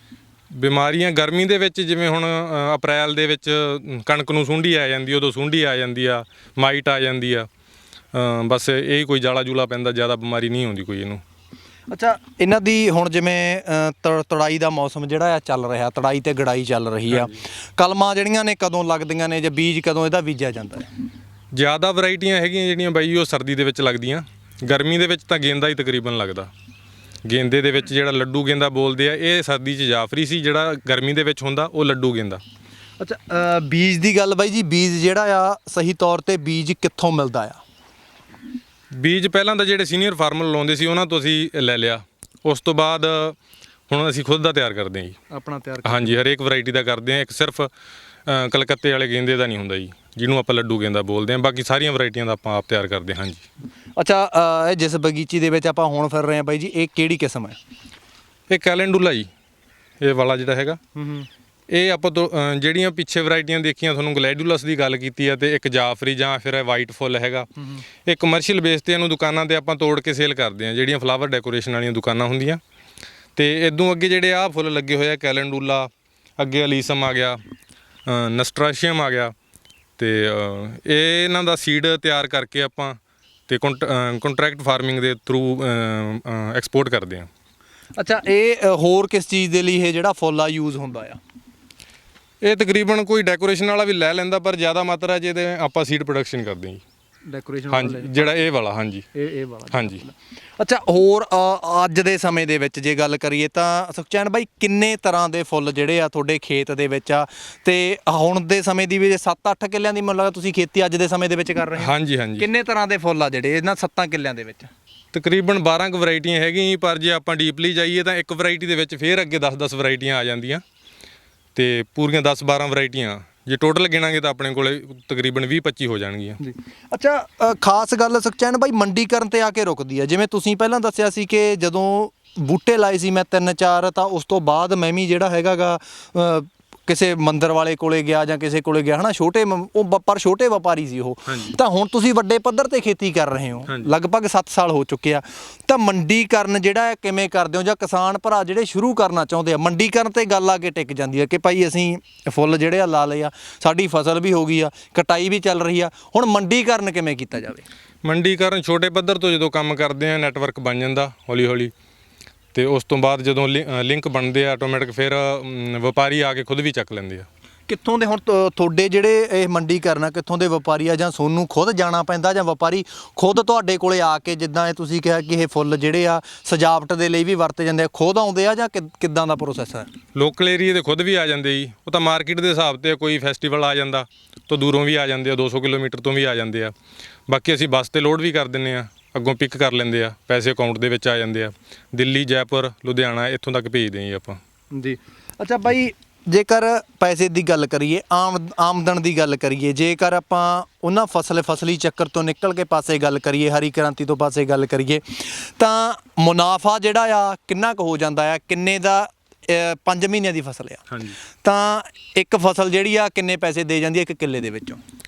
ਬਿਮਾਰੀਆਂ ਗਰਮੀ ਦੇ ਵਿੱਚ ਜਿਵੇਂ ਹੁਣ ਅਪ੍ਰੈਲ ਦੇ ਵਿੱਚ ਕਣਕ ਨੂੰ ਸੁੰਡੀ ਆ ਜਾਂਦੀ, ਉਦੋਂ ਸੁੰਡੀ ਆ ਜਾਂਦੀ ਆ, ਮਾਈਟ ਆ ਜਾਂਦੀ ਆ, ਬਸ ਇਹ ਕੋਈ ਜਾਲਾ ਜੂਲਾ ਪੈਂਦਾ, ਜ਼ਿਆਦਾ ਬਿਮਾਰੀ ਨਹੀਂ ਆਉਂਦੀ ਕੋਈ ਇਹਨੂੰ। ਅੱਛਾ, ਇਹਨਾਂ ਦੀ ਹੁਣ ਜਿਵੇਂ ਤੜਾਈ ਦਾ ਮੌਸਮ ਜਿਹੜਾ ਆ ਚੱਲ ਰਿਹਾ, ਤੜਾਈ ਤੇ ਗੜਾਈ ਚੱਲ ਰਹੀ ਆ, ਕਲਮਾਂ ਜਿਹੜੀਆਂ ਨੇ ਕਦੋਂ ਲੱਗਦੀਆਂ ਨੇ ਜਾਂ ਬੀਜ ਕਦੋਂ ਇਹਦਾ ਬੀਜਿਆ ਜਾਂਦਾ ਹੈ? ਜ਼ਿਆਦਾ ਵੈਰਾਈਟੀਆਂ ਹੈਗੀਆਂ ਜਿਹੜੀਆਂ ਬਾਈ ਉਹ ਸਰਦੀ ਦੇ ਵਿੱਚ ਲੱਗਦੀਆਂ, ਗਰਮੀ ਦੇ ਵਿੱਚ ਤਾਂ ਗੇਂਦਾ ਹੀ ਤਕਰੀਬਨ ਲੱਗਦਾ। ਗੇਂਦੇ ਦੇ ਵਿੱਚ ਜਿਹੜਾ ਲੱਡੂ ਗੇਂਦਾ ਬੋਲਦੇ ਆ, ਇਹ ਸਰਦੀ 'ਚ ਜਾਫਰੀ ਸੀ, ਜਿਹੜਾ ਗਰਮੀ ਦੇ ਵਿੱਚ ਹੁੰਦਾ ਉਹ ਲੱਡੂ ਗੇਂਦਾ। ਅੱਛਾ, ਬੀਜ ਦੀ ਗੱਲ ਬਾਈ ਜੀ, ਬੀਜ ਜਿਹੜਾ ਆ ਸਹੀ ਤੌਰ ਤੇ ਬੀਜ ਕਿੱਥੋਂ ਮਿਲਦਾ ਆ? ਬੀਜ ਪਹਿਲਾਂ ਤਾਂ ਜਿਹੜੇ ਸੀਨੀਅਰ ਫਾਰਮਰ ਲਾਉਂਦੇ ਸੀ ਉਹਨਾਂ ਤੋਂ ਅਸੀਂ ਲੈ ਲਿਆ, ਉਸ ਤੋਂ ਬਾਅਦ ਹੁਣ ਅਸੀਂ ਖੁਦ ਦਾ ਤਿਆਰ ਕਰਦੇ ਹਾਂ ਜੀ। ਆਪਣਾ ਤਿਆਰ ਹਾਂਜੀ, ਹਰੇਕ ਵੈਰਾਈਟੀ ਦਾ ਕਰਦੇ ਹਾਂ, ਇੱਕ ਸਿਰਫ ਕਲਕੱਤੇ ਵਾਲੇ ਗੇਂਦੇ ਦਾ ਨਹੀਂ ਹੁੰਦਾ ਜੀ, ਜਿਹਨੂੰ ਆਪਾਂ ਲੱਡੂ ਗੇਂਦਾ ਬੋਲਦੇ ਹਾਂ, ਬਾਕੀ ਸਾਰੀਆਂ ਵੈਰਾਈਟੀਆਂ ਦਾ ਆਪਾਂ ਆਪ ਤਿਆਰ ਕਰਦੇ ਹਾਂ ਜੀ। ਅੱਛਾ, ਇਹ ਜਿਸ ਬਗੀਚੀ ਦੇ ਵਿੱਚ ਆਪਾਂ ਹੁਣ ਫਿਰ ਰਹੇ ਹਾਂ ਬਾਈ ਜੀ, ਇਹ ਕਿਹੜੀ ਕਿਸਮ ਹੈ? ਇਹ ਕੈਲੇਂਡੂਲਾ ਜੀ, ਇਹ ਵਾਲਾ ਜਿਹੜਾ ਹੈਗਾ। ਇਹ ਆਪਾਂ ਤੋਂ ਜਿਹੜੀਆਂ ਪਿੱਛੇ ਵੈਰਾਈਟੀਆਂ ਦੇਖੀਆਂ ਤੁਹਾਨੂੰ, ਗਲੈਡੂਲਸ ਦੀ ਗੱਲ ਕੀਤੀ ਹੈ, ਤੇ ਇੱਕ ਜਾਫਰੀ ਜਾਂ ਫਿਰ ਵਾਈਟ ਫੁੱਲ ਹੈਗਾ। ਇਹ ਕਮਰਸ਼ੀਅਲ ਬੇਸ ਤੇ ਇਹਨੂੰ ਦੁਕਾਨਾਂ ਤੇ ਆਪਾਂ ਤੋੜ ਕੇ ਸੇਲ ਕਰਦੇ ਹਾਂ, ਜਿਹੜੀਆਂ ਫਲਾਵਰ ਡੈਕੋਰੇਸ਼ਨ ਵਾਲੀਆਂ ਦੁਕਾਨਾਂ ਹੁੰਦੀਆਂ। ਤੇ ਇਦੋਂ ਅੱਗੇ ਜਿਹੜੇ ਆਹ ਫੁੱਲ ਲੱਗੇ ਹੋਏ ਆ, ਕੈਲੇਂਡੂਲਾ, ਅੱਗੇ ਅਲੀਸਮ ਆ ਗਿਆ, ਨਸਟਰਾਸ਼ੀਅਮ ਆ ਗਿਆ, ਤੇ ਇਹ ਇਹਨਾਂ ਦਾ ਸੀਡ ਤਿਆਰ ਕਰਕੇ ਆਪਾਂ ਤੇ ਕੰਟਰੈਕਟ ਫਾਰਮਿੰਗ ਦੇ ਥਰੂ ਐਕਸਪੋਰਟ ਕਰਦੇ ਹਾਂ। ਅੱਛਾ, ਇਹ ਹੋਰ ਕਿਸ ਚੀਜ਼ ਦੇ ਲਈ ਇਹ ਜਿਹੜਾ ਫੁੱਲ ਆ ਯੂਜ਼ ਹੁੰਦਾ ਆ? ਇਹ ਤਕਰੀਬਨ ਕੋਈ ਡੈਕੋਰੇਸ਼ਨ ਵਾਲਾ ਵੀ ਲੈ ਲੈਂਦਾ, ਪਰ ਜ਼ਿਆਦਾ ਮਾਤਰਾ 'ਚ ਇਹਦੇ ਆਪਾਂ ਸੀਡ ਪ੍ਰੋਡਕਸ਼ਨ ਕਰਦੇ ਹਾਂ ਜੀ। ਡੈਕੋਰੇਸ਼ਨ ਹਾਂਜੀ, ਜਿਹੜਾ ਇਹ ਵਾਲਾ। ਹਾਂਜੀ, ਇਹ ਵਾਲਾ। ਹਾਂਜੀ। ਅੱਛਾ, ਹੋਰ ਅੱਜ ਦੇ ਸਮੇਂ ਦੇ ਵਿੱਚ ਜੇ ਗੱਲ ਕਰੀਏ ਤਾਂ ਸੁਖਚੈਨ ਬਾਈ, ਕਿੰਨੇ ਤਰ੍ਹਾਂ ਦੇ ਫੁੱਲ ਜਿਹੜੇ ਆ ਤੁਹਾਡੇ ਖੇਤ ਦੇ ਵਿੱਚ ਆ? ਤੇ ਹੁਣ ਦੇ ਸਮੇਂ ਦੀ ਵੀ 7-8 ਕਿੱਲਿਆਂ ਦੀ ਮੈਨੂੰ ਲੱਗਦਾ ਤੁਸੀਂ ਖੇਤੀ ਅੱਜ ਦੇ ਸਮੇਂ ਦੇ ਵਿੱਚ ਕਰ ਰਹੇ ਹੋ। ਹਾਂਜੀ ਹਾਂਜੀ। ਕਿੰਨੇ ਤਰ੍ਹਾਂ ਦੇ ਫੁੱਲ ਆ ਜਿਹੜੇ ਇਹਨਾਂ 7 ਕਿੱਲਿਆਂ ਦੇ ਵਿੱਚ? ਤਕਰੀਬਨ 12 ਕੁ ਵੈਰਾਈਟੀਆਂ ਹੈਗੀਆਂ ਜੀ, ਪਰ ਜੇ ਆਪਾਂ ਡੀਪਲੀ ਜਾਈਏ ਤਾਂ ਇੱਕ ਵੈਰਾਈਟੀ ਦੇ ਵਿੱਚ ਫਿਰ ਅੱਗੇ 10-10 ਵੈਰਾਈਟੀਆਂ ਆ ਜਾਂਦੀਆਂ, ਤੇ ਪੂਰੀਆਂ 10-12 ਵੈਰਾਈਟੀਆਂ ਜੇ ਟੋਟਲ ਗਿਣਾਂਗੇ ਤਾਂ ਆਪਣੇ ਕੋਲੇ ਤਕਰੀਬਨ 20-25 ਹੋ ਜਾਣਗੀਆਂ ਜੀ। ਅੱਛਾ, ਖਾਸ ਗੱਲ ਸੁਖਚੈਨ ਬਾਈ ਮੰਡੀਕਰਨ ਤੇ ਆ ਕੇ ਰੁਕਦੀ ਆ। ਜਿਵੇਂ ਤੁਸੀਂ ਪਹਿਲਾਂ ਦੱਸਿਆ ਸੀ ਕਿ ਜਦੋਂ ਬੂਟੇ ਲਾਏ ਸੀ ਮੈਂ 3-4, ਤਾਂ ਉਸ ਤੋਂ ਬਾਅਦ ਮੈਂ ਵੀ ਜਿਹੜਾ ਹੈਗਾਗਾ ਕਿਸੇ ਮੰਦਰ ਵਾਲੇ ਕੋਲੇ ਗਿਆ ਜਾਂ ਕਿਸੇ ਕੋਲੇ ਗਿਆ, ਹਨਾ, ਛੋਟੇ ਪਰ ਛੋਟੇ ਵਪਾਰੀ ਸੀ ਉਹ। ਤਾਂ ਹੁਣ ਤੁਸੀਂ ਵੱਡੇ ਪੱਧਰ ਤੇ ਖੇਤੀ ਕਰ ਰਹੇ ਹੋ, ਲਗਭਗ 7 ਸਾਲ ਹੋ ਚੁੱਕੇ ਆ। ਤਾਂ ਮੰਡੀਕਰਨ ਜਿਹੜਾ ਕਿਵੇਂ ਕਰਦੇ ਹੋ, ਜਾਂ ਕਿਸਾਨ ਭਰਾ ਜਿਹੜੇ ਸ਼ੁਰੂ ਕਰਨਾ ਚਾਹੁੰਦੇ ਆ, ਮੰਡੀਕਰਨ ਤੇ ਗੱਲ ਆ ਕੇ ਟਿਕ ਜਾਂਦੀ ਹੈ ਕਿ ਭਾਈ ਅਸੀਂ ਫੁੱਲ ਜਿਹੜੇ ਆ ਲਾ ਲਏ ਆ, ਸਾਡੀ ਫਸਲ ਵੀ ਹੋ ਗਈ ਆ, ਕਟਾਈ ਵੀ ਚੱਲ ਰਹੀ ਆ, ਹੁਣ ਮੰਡੀਕਰਨ ਕਿਵੇਂ ਕੀਤਾ ਜਾਵੇ? ਮੰਡੀਕਰਨ ਛੋਟੇ ਪੱਧਰ ਤੋਂ ਜਦੋਂ ਕੰਮ ਕਰਦੇ ਆ, ਨੈਟਵਰਕ ਬਣ ਜਾਂਦਾ ਹੌਲੀ ਹੌਲੀ, ਤੇ ਉਸ ਤੋਂ ਬਾਅਦ ਜਦੋਂ ਲਿੰਕ ਬਣਦੇ ਆ ਆਟੋਮੈਟਿਕ, ਫਿਰ ਵਪਾਰੀ ਆ ਕੇ ਖੁਦ ਵੀ ਚੱਕ ਲੈਂਦੇ ਆ। ਕਿੱਥੋਂ ਦੇ ਹੁਣ ਤੁਹਾਡੇ ਜਿਹੜੇ ਇਹ ਮੰਡੀਕਰਨ ਆ, ਕਿੱਥੋਂ ਦੇ ਵਪਾਰੀ ਆ, ਜਾਂ ਤੁਹਾਨੂੰ ਖੁਦ ਜਾਣਾ ਪੈਂਦਾ, ਜਾਂ ਵਪਾਰੀ ਖੁਦ ਤੁਹਾਡੇ ਕੋਲੇ ਆ ਕੇ, ਜਿੱਦਾਂ ਇਹ ਤੁਸੀਂ ਕਿਹਾ ਕਿ ਇਹ ਫੁੱਲ ਜਿਹੜੇ ਆ ਸਜਾਵਟ ਦੇ ਲਈ ਵੀ ਵਰਤੇ ਜਾਂਦੇ ਆ, ਖੁਦ ਆਉਂਦੇ ਆ, ਜਾਂ ਕਿੱਦਾਂ ਦਾ ਪ੍ਰੋਸੈਸ ਹੈ? ਲੋਕਲ ਏਰੀਏ ਦੇ ਖੁਦ ਵੀ ਆ ਜਾਂਦੇ ਜੀ, ਉਹ ਤਾਂ ਮਾਰਕੀਟ ਦੇ ਹਿਸਾਬ ਤੇ ਕੋਈ ਫੈਸਟੀਵਲ ਆ ਜਾਂਦਾ ਤਾਂ ਦੂਰੋਂ ਵੀ ਆ ਜਾਂਦੇ ਆ, 200 ਕਿਲੋਮੀਟਰ ਤੋਂ ਵੀ ਆ ਜਾਂਦੇ ਆ। ਬਾਕੀ ਅਸੀਂ ਬੱਸ ਤੇ ਲੋਡ ਵੀ ਕਰ ਦਿੰਦੇ ਆ, ਅੱਗੋਂ ਪਿਕ ਕਰ ਲੈਂਦੇ ਆ, ਪੈਸੇ ਅਕਾਊਂਟ ਦੇ ਵਿੱਚ ਆ ਜਾਂਦੇ ਆ। ਦਿੱਲੀ, ਜੈਪੁਰ, ਲੁਧਿਆਣਾ ਇੱਥੋਂ ਤੱਕ ਭੇਜਦੇ ਜੀ ਆਪਾਂ। ਜੀ। ਅੱਛਾ ਬਾਈ, ਜੇਕਰ ਪੈਸੇ ਦੀ ਗੱਲ ਕਰੀਏ, ਆਮਦਨ ਦੀ ਗੱਲ ਕਰੀਏ, ਜੇਕਰ ਆਪਾਂ ਉਹਨਾਂ ਫਸਲੀ ਚੱਕਰ ਤੋਂ ਨਿਕਲ ਕੇ ਪਾਸੇ ਗੱਲ ਕਰੀਏ, ਹਰੀ ਕ੍ਰਾਂਤੀ ਤੋਂ ਪਾਸੇ ਗੱਲ ਕਰੀਏ, ਤਾਂ ਮੁਨਾਫਾ ਜਿਹੜਾ ਆ ਕਿੰਨਾ ਕੁ ਹੋ ਜਾਂਦਾ ਆ? ਕਿੰਨੇ ਦਾ 5 ਮਹੀਨਿਆਂ ਦੀ ਫਸਲ ਆ, ਹਾਂਜੀ, ਤਾਂ ਇੱਕ ਫਸਲ ਜਿਹੜੀ ਆ ਕਿੰਨੇ ਪੈਸੇ ਦੇ ਜਾਂਦੀ ਹੈ ਇੱਕ ਕਿੱਲੇ ਦੇ ਵਿੱਚੋਂ?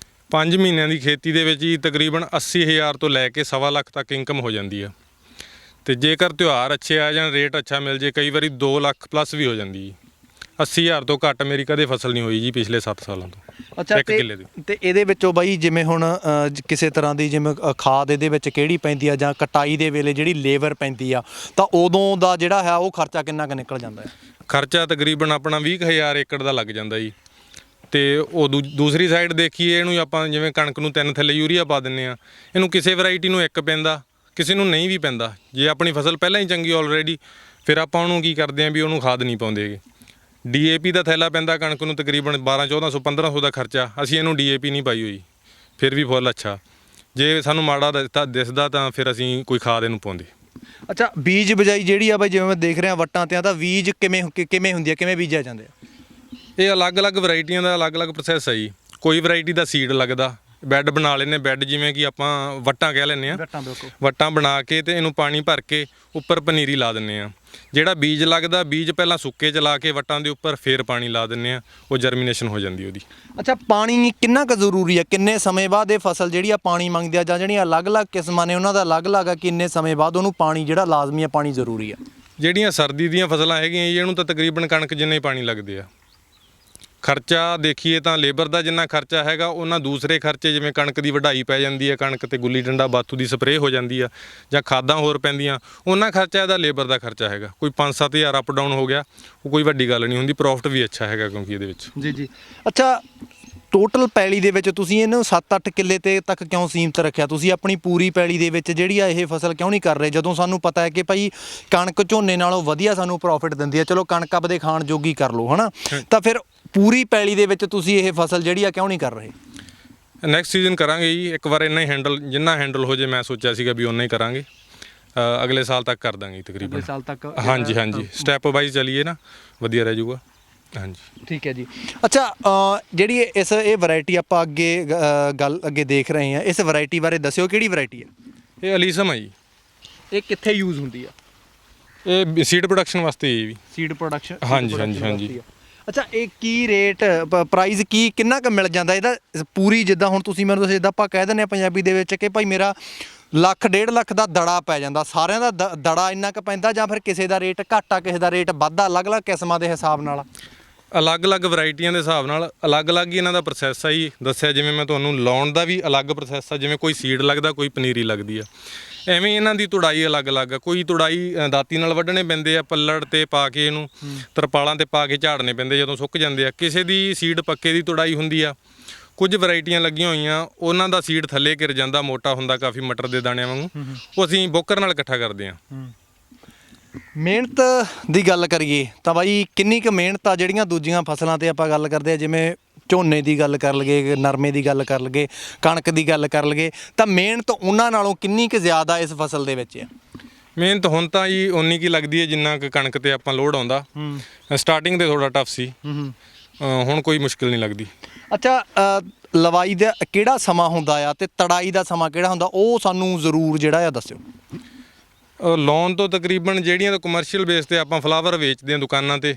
5 ਮਹੀਨਿਆਂ ਦੀ ਖੇਤੀ ਦੇ ਵਿੱਚ ਹੀ ਤਕਰੀਬਨ 80,000 ਤੋਂ ਲੈ ਕੇ 1.25 ਲੱਖ ਤੱਕ ਇਨਕਮ ਹੋ ਜਾਂਦੀ ਆ। ਤੇ ਜੇਕਰ ਤਿਉਹਾਰ ਅੱਛੇ ਆ ਜਾਣ, ਰੇਟ ਅੱਛਾ ਮਿਲ ਜੇ, ਕਈ ਵਾਰੀ 2 ਲੱਖ ਪਲੱਸ ਵੀ ਹੋ ਜਾਂਦੀ ਜੀ। 80,000 ਤੋਂ ਘੱਟ ਮੇਰੀ ਕਦੇ ਫਸਲ ਨਹੀਂ ਹੋਈ ਜੀ ਪਿਛਲੇ 7 ਸਾਲਾਂ ਤੋਂ। ਅੱਛਾ, ਇੱਕ ਕਿੱਲੇ ਦੀ। ਤੇ ਇਹਦੇ ਵਿੱਚੋਂ ਬਾਈ ਜਿਵੇਂ ਹੁਣ ਕਿਸੇ ਤਰ੍ਹਾਂ ਦੀ ਜਿਵੇਂ ਖਾਦ ਇਹਦੇ ਵਿੱਚ ਕਿਹੜੀ ਪੈਂਦੀ ਆ, ਜਾਂ ਕਟਾਈ ਦੇ ਵੇਲੇ ਜਿਹੜੀ ਲੇਬਰ ਪੈਂਦੀ ਆ, ਤਾਂ ਉਦੋਂ ਦਾ ਜਿਹੜਾ ਹੈ ਉਹ ਖਰਚਾ ਕਿੰਨਾ ਕੁ ਨਿਕਲ ਜਾਂਦਾ ਹੈ? ਖਰਚਾ ਤਕਰੀਬਨ ਆਪਣਾ 20,000 ਏਕੜ ਦਾ ਲੱਗ ਜਾਂਦਾ ਜੀ। ਤੇ ਉਹ ਦੂਸਰੀ ਸਾਈਡ ਦੇਖੀਏ, ਇਹਨੂੰ ਆਪਾਂ ਜਿਵੇਂ ਕਣਕ ਨੂੰ 3 ਥੈਲੇ ਯੂਰੀਆ ਪਾ ਦਿੰਦੇ ਆ, ਇਹਨੂੰ ਕਿਸੇ ਵੈਰਾਈਟੀ ਨੂੰ 1 ਪੈਂਦਾ, ਕਿਸੇ ਨੂੰ ਨਹੀਂ ਵੀ ਪੈਂਦਾ। ਜੇ ਆਪਣੀ ਫਸਲ ਪਹਿਲਾਂ ਹੀ ਚੰਗੀ ਆਲਰੇਡੀ, ਫਿਰ ਆਪਾਂ ਉਹਨੂੰ ਕੀ ਕਰਦੇ ਆ ਵੀ ਉਹਨੂੰ ਖਾਦ ਨਹੀਂ ਪਾਉਂਦੇ। DAP ਦਾ ਥੈਲਾ ਪੈਂਦਾ ਕਣਕ ਨੂੰ ਤਕਰੀਬਨ 1200-1400 1500 ਦਾ ਖਰਚਾ, ਅਸੀਂ ਇਹਨੂੰ DAP ਨਹੀਂ ਪਾਈ ਹੋਈ, ਫਿਰ ਵੀ ਫੁੱਲ ਅੱਛਾ। ਜੇ ਸਾਨੂੰ ਮਾੜਾ ਦਿਸਦਾ ਤਾਂ ਫਿਰ ਅਸੀਂ ਕੋਈ ਖਾਦ ਇਹਨੂੰ ਪਾਉਂਦੇ। ਅੱਛਾ, ਬੀਜ ਬਿਜਾਈ ਜਿਹੜੀ ਆ ਬਾਈ, ਜਿਵੇਂ ਮੈਂ ਦੇਖ ਰਿਹਾ ਵੱਟਾਂ ਤੇ ਆ, ਤਾਂ ਬੀਜ ਕਿਵੇਂ ਹੁੰਦੀ ਆ, ਕਿਵੇਂ ਬੀਜਿਆ ਜਾਂਦੇ ਆ? ਇਹ ਅਲੱਗ-ਅਲੱਗ ਵੈਰਾਈਟੀਆਂ ਦਾ ਅਲੱਗ-ਅਲੱਗ ਪ੍ਰੋਸੈਸ ਹੈ ਜੀ। ਕੋਈ ਵੈਰਾਈਟੀ ਦਾ ਸੀਡ ਲੱਗਦਾ, ਬੈੱਡ ਬਣਾ ਲੈਂਦੇ, ਬੈੱਡ ਜਿਵੇਂ ਕਿ ਆਪਾਂ ਵੱਟਾਂ ਕਹਿ ਲੈਂਦੇ ਆ, ਵੱਟਾਂ ਬਣਾ ਕੇ ਤੇ ਇਹਨੂੰ ਪਾਣੀ ਭਰ ਕੇ ਉੱਪਰ ਪਨੀਰੀ ਲਾ ਦਿੰਦੇ ਆ। ਜਿਹੜਾ ਬੀਜ ਲੱਗਦਾ, ਬੀਜ ਪਹਿਲਾਂ ਸੁੱਕੇ 'ਚ ਲਾ ਕੇ ਵੱਟਾਂ ਦੇ ਉੱਪਰ ਫਿਰ ਪਾਣੀ ਲਾ ਦਿੰਦੇ ਆ, ਉਹ ਜਰਮੀਨੇਸ਼ਨ ਹੋ ਜਾਂਦੀ ਉਹਦੀ। ਅੱਛਾ, ਪਾਣੀ ਕਿੰਨਾ ਕੁ ਜ਼ਰੂਰੀ ਆ? ਕਿੰਨੇ ਸਮੇਂ ਬਾਅਦ ਇਹ ਫਸਲ ਜਿਹੜੀ ਆ ਪਾਣੀ ਮੰਗਦੀ ਆ, ਜਾਂ ਜਿਹੜੀਆਂ ਅਲੱਗ-ਅਲੱਗ ਕਿਸਮਾਂ ਨੇ ਉਹਨਾਂ ਦਾ ਅਲੱਗ-ਅਲੱਗ ਆ, ਕਿੰਨੇ ਸਮੇਂ ਬਾਅਦ ਉਹਨੂੰ ਪਾਣੀ ਜਿਹੜਾ ਲਾਜ਼ਮੀ ਆ, ਪਾਣੀ ਜ਼ਰੂਰੀ ਆ? ਜਿਹੜੀਆਂ ਸਰਦੀ ਦੀਆਂ ਫਸਲਾਂ ਹੈਗੀਆਂ ਜੀ, ਇਹਨੂੰ ਤਾਂ ਤਕਰੀਬਨ ਕਣਕ ਜਿੰਨੇ ਹੀ ਪਾਣੀ ਲੱਗਦੇ ਆ। ਖਰਚਾ ਦੇਖੀਏ ਤਾਂ ਲੇਬਰ ਦਾ ਜਿੰਨਾ ਖਰਚਾ ਹੈਗਾ, ਉਹਨਾਂ ਦੂਸਰੇ ਖਰਚੇ ਜਿਵੇਂ ਕਣਕ ਦੀ ਵਢਾਈ ਪੈ ਜਾਂਦੀ ਹੈ, ਕਣਕ ਤੇ ਗੁੱਲੀ ਡੰਡਾ ਬਾਥੂ ਦੀ ਸਪਰੇਅ ਹੋ ਜਾਂਦੀ ਆ, ਜਾਂ ਖਾਦਾਂ ਹੋਰ ਪੈਂਦੀਆਂ, ਉਹਨਾਂ ਖਰਚਾ ਇਹਦਾ ਲੇਬਰ ਦਾ ਖਰਚਾ ਹੈਗਾ। ਕੋਈ 5-7 ਹਜ਼ਾਰ ਅਪ ਡਾਊਨ ਹੋ ਗਿਆ, ਉਹ ਕੋਈ ਵੱਡੀ ਗੱਲ ਨਹੀਂ ਹੁੰਦੀ। ਪ੍ਰੋਫਿਟ ਵੀ ਅੱਛਾ ਹੈਗਾ ਕਿਉਂਕਿ ਇਹਦੇ ਵਿੱਚ। ਜੀ ਜੀ। ਅੱਛਾ, ਟੋਟਲ ਪੈਲੀ ਦੇ ਵਿੱਚ ਤੁਸੀਂ ਇਹਨੂੰ 7-8 ਕਿੱਲੇ ਤੇ ਤੱਕ ਕਿਉਂ ਸੀਮਤ ਰੱਖਿਆ? ਤੁਸੀਂ ਆਪਣੀ ਪੂਰੀ ਪੈਲੀ ਦੇ ਵਿੱਚ ਜਿਹੜੀ ਆ ਇਹ ਫਸਲ ਕਿਉਂ ਨਹੀਂ ਕਰ ਰਹੇ, ਜਦੋਂ ਸਾਨੂੰ ਪਤਾ ਹੈ ਕਿ ਭਾਈ ਕਣਕ ਝੋਨੇ ਨਾਲੋਂ ਵਧੀਆ ਸਾਨੂੰ ਪ੍ਰੋਫਿਟ ਦਿੰਦੀ ਹੈ? ਚਲੋ ਕਣਕ ਆਪਦੇ ਖਾਣ ਜੋਗੀ ਕਰ ਲਓ, ਹਨਾ, ਤਾਂ ਫਿਰ ਪੂਰੀ ਪੈਲੀ ਦੇ ਵਿੱਚ ਤੁਸੀਂ ਇਹ ਫਸਲ ਜਿਹੜੀ ਆ ਕਿਉਂ ਨਹੀਂ ਕਰ ਰਹੇ? ਨੈਕਸਟ ਸੀਜ਼ਨ ਕਰਾਂਗੇ ਜੀ, ਇੱਕ ਵਾਰ ਇੰਨਾ ਹੀ ਹੈਂਡਲ, ਜਿੰਨਾ ਹੈਂਡਲ ਹੋ ਜੇ, ਮੈਂ ਸੋਚਿਆ ਸੀਗਾ ਵੀ ਓਨਾ ਹੀ ਕਰਾਂਗੇ। ਅਗਲੇ ਸਾਲ ਤੱਕ ਕਰ ਦਾਂਗੇ ਤਕਰੀਬਨ। ਅਗਲੇ ਸਾਲ ਤੱਕ? ਹਾਂਜੀ ਹਾਂਜੀ, ਸਟੈਪ ਵਾਈਜ਼ ਚੱਲੀਏ ਨਾ, ਵਧੀਆ ਰਹਿ ਜਾਊਗਾ। ਹਾਂਜੀ ਠੀਕ ਹੈ ਜੀ। ਅੱਛਾ, ਜਿਹੜੀ ਇਹ ਵੈਰਾਈਟੀ ਆਪਾਂ ਗੱਲ ਅੱਗੇ ਦੇਖ ਰਹੇ ਹਾਂ, ਇਸ ਵੈਰਾਈਟੀ ਬਾਰੇ ਦੱਸਿਓ, ਕਿਹੜੀ ਵੈਰਾਈਟੀ ਹੈ ਇਹ? ਅਲੀਸਮ ਹੈ ਜੀ। ਇਹ ਕਿੱਥੇ ਯੂਜ਼ ਹੁੰਦੀ ਆ? ਇਹ ਸੀਡ ਪ੍ਰੋਡਕਸ਼ਨ ਵਾਸਤੇ ਜੀ। Seed production? ਹਾਂਜੀ ਹਾਂਜੀ ਹਾਂਜੀ। ਅੱਛਾ, ਇਹ ਕੀ ਰੇਟ, ਪ੍ਰਾਈਸ ਕਿੰਨਾ ਕੁ ਮਿਲ ਜਾਂਦਾ ਇਹਦਾ ਪੂਰੀ? ਜਿੱਦਾਂ ਹੁਣ ਤੁਸੀਂ ਮੈਨੂੰ ਦੱਸਿਆ, ਜਿੱਦਾਂ ਆਪਾਂ ਕਹਿ ਦਿੰਦੇ ਹਾਂ ਪੰਜਾਬੀ ਦੇ ਵਿੱਚ ਕਿ ਭਾਈ ਮੇਰਾ 1.5 ਲੱਖ ਦਾ ਦੜਾ ਪੈ ਜਾਂਦਾ, ਸਾਰਿਆਂ ਦਾ ਦੜਾ ਇੰਨਾ ਕੁ ਪੈਂਦਾ, ਜਾਂ ਫਿਰ ਕਿਸੇ ਦਾ ਰੇਟ ਘੱਟ ਆ, ਕਿਸੇ ਦਾ ਰੇਟ ਵੱਧ ਆ, ਅਲੱਗ-ਅਲੱਗ ਕਿਸਮਾਂ ਦੇ ਹਿਸਾਬ ਨਾਲ? ਅਲੱਗ-ਅਲੱਗ ਵੈਰਾਈਟੀਆਂ ਦੇ ਹਿਸਾਬ ਨਾਲ ਅਲੱਗ-ਅਲੱਗ ਹੀ ਇਹਨਾਂ ਦਾ ਪ੍ਰੋਸੈਸ ਆ ਜੀ। ਦੱਸਿਆ ਜਿਵੇਂ ਮੈਂ ਤੁਹਾਨੂੰ, ਲਾਉਣ ਦਾ ਵੀ ਅਲੱਗ ਪ੍ਰੋਸੈਸ ਆ, ਜਿਵੇਂ ਕੋਈ ਸੀਡ ਲੱਗਦਾ, ਕੋਈ ਪਨੀਰੀ ਲੱਗਦੀ ਆ, ਐਵੇਂ ਇਹਨਾਂ ਦੀ ਤੁੜਾਈ ਅਲੱਗ-ਅਲੱਗ ਆ। ਕੋਈ ਤੁੜਾਈ ਦਾਤੀ ਨਾਲ ਵੱਢਣੇ ਪੈਂਦੇ ਆ, ਪੱਲੜ ਤੇ ਪਾ ਕੇ, ਇਹਨੂੰ ਤਰਪਾਲਾਂ ਤੇ ਪਾ ਕੇ ਝਾੜਨੇ ਪੈਂਦੇ ਜਦੋਂ ਸੁੱਕ ਜਾਂਦੇ ਆ। ਕਿਸੇ ਦੀ ਸੀਡ ਪੱਕੇ ਦੀ ਤੁੜਾਈ ਹੁੰਦੀ ਆ। ਕੁਝ ਵੈਰਾਈਟੀਆਂ ਲੱਗੀਆਂ ਹੋਈਆਂ, ਉਹਨਾਂ ਦਾ ਸੀਡ ਥੱਲੇ ਘਿਰ ਜਾਂਦਾ, ਮੋਟਾ ਹੁੰਦਾ ਕਾਫੀ, ਮਟਰ ਦੇ ਦਾਣਿਆਂ ਵਾਂਗੂ, ਉਹ ਅਸੀਂ ਬੋਕਰ ਨਾਲ ਇਕੱਠਾ ਕਰਦੇ ਹਾਂ। ਮਿਹਨਤ ਦੀ ਗੱਲ ਕਰੀਏ ਤਾਂ ਬਾਈ ਕਿੰਨੀ ਕੁ ਮਿਹਨਤ ਆ? ਜਿਹੜੀਆਂ ਦੂਜੀਆਂ ਫਸਲਾਂ ਤੇ ਆਪਾਂ ਗੱਲ ਕਰਦੇ ਆ, ਜਿਵੇਂ ਝੋਨੇ ਦੀ ਗੱਲ ਕਰ ਲਈਏ, ਨਰਮੇ ਦੀ ਗੱਲ ਕਰ ਲਈਏ, ਕਣਕ ਦੀ ਗੱਲ ਕਰ ਲਈਏ, ਤਾਂ ਮਿਹਨਤ ਉਹਨਾਂ ਨਾਲੋਂ ਕਿੰਨੀ ਕੁ ਜ਼ਿਆਦਾ ਇਸ ਫਸਲ ਦੇ ਵਿੱਚ ਆ? ਮਿਹਨਤ ਹੁਣ ਤਾਂ ਜੀ ਉਨੀ ਕੀ ਲੱਗਦੀ ਹੈ ਜਿੰਨਾ ਕੁ ਕਣਕ ਤੇ ਆਪਾਂ ਲੋਡ ਆਉਂਦਾ। ਸਟਾਰਟਿੰਗ ਤੇ ਥੋੜਾ ਟਫ ਸੀ, ਹੁਣ ਕੋਈ ਮੁਸ਼ਕਿਲ ਨਹੀਂ ਲੱਗਦੀ। ਅੱਛਾ, ਲਵਾਈ ਦਾ ਕਿਹੜਾ ਸਮਾਂ ਹੁੰਦਾ ਆ ਤੇ ਤੜਾਈ ਦਾ ਸਮਾਂ ਕਿਹੜਾ ਹੁੰਦਾ, ਉਹ ਸਾਨੂੰ ਜ਼ਰੂਰ ਜਿਹੜਾ ਆ ਦੱਸਿਓ। ਲੋਨ ਤੋਂ ਤਕਰੀਬਨ ਜਿਹੜੀਆਂ ਤਾਂ ਕਮਰਸ਼ੀਅਲ ਬੇਸ ਤੇ ਆਪਾਂ ਫਲਾਵਰ ਵੇਚਦੇ ਹਾਂ ਦੁਕਾਨਾਂ ਤੇ,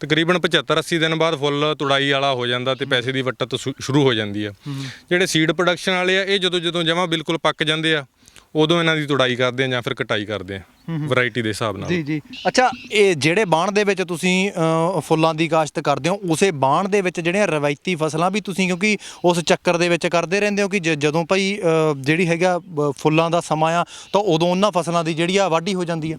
ਤਕਰੀਬਨ 75-80 ਦਿਨ ਬਾਅਦ ਫੁੱਲ ਤੁੜਾਈ ਵਾਲਾ ਹੋ ਜਾਂਦਾ ਤੇ ਪੈਸੇ ਦੀ ਵੱਟਤ ਸ਼ੁਰੂ ਹੋ ਜਾਂਦੀ ਆ। ਜਿਹੜੇ ਸੀਡ ਪ੍ਰੋਡਕਸ਼ਨ ਵਾਲੇ ਆ, ਇਹ ਜਦੋਂ ਜਮਾ ਬਿਲਕੁਲ ਪੱਕ ਜਾਂਦੇ ਆ, ਉਦੋਂ ਇਹਨਾਂ ਦੀ ਤੁੜਾਈ ਕਰਦੇ ਆ ਜਾਂ ਫਿਰ ਕਟਾਈ ਕਰਦੇ ਆ ਵੈਰਾਈਟੀ ਦੇ ਹਿਸਾਬ ਨਾਲ। ਜੀ ਜੀ। ਅੱਛਾ, ਇਹ ਜਿਹੜੇ ਬਾਣ ਦੇ ਵਿੱਚ ਤੁਸੀਂ ਫੁੱਲਾਂ ਦੀ ਕਾਸ਼ਤ ਕਰਦੇ ਹੋ, ਉਸੇ ਬਾਣ ਦੇ ਵਿੱਚ ਜਿਹੜੀਆਂ ਰਵਾਇਤੀ ਫਸਲਾਂ ਵੀ ਤੁਸੀਂ, ਕਿਉਂਕਿ ਉਸ ਚੱਕਰ ਦੇ ਵਿੱਚ ਕਰਦੇ ਰਹਿੰਦੇ ਹੋ ਕਿ ਜਦੋਂ ਭਾਈ ਜਿਹੜੀ ਹੈਗਾ ਫੁੱਲਾਂ ਦਾ ਸਮਾਂ ਆ, ਤਾਂ ਉਦੋਂ ਉਹਨਾਂ ਫਸਲਾਂ ਦੀ ਜਿਹੜੀ ਆ ਵਾਢੀ ਹੋ ਜਾਂਦੀ ਆ?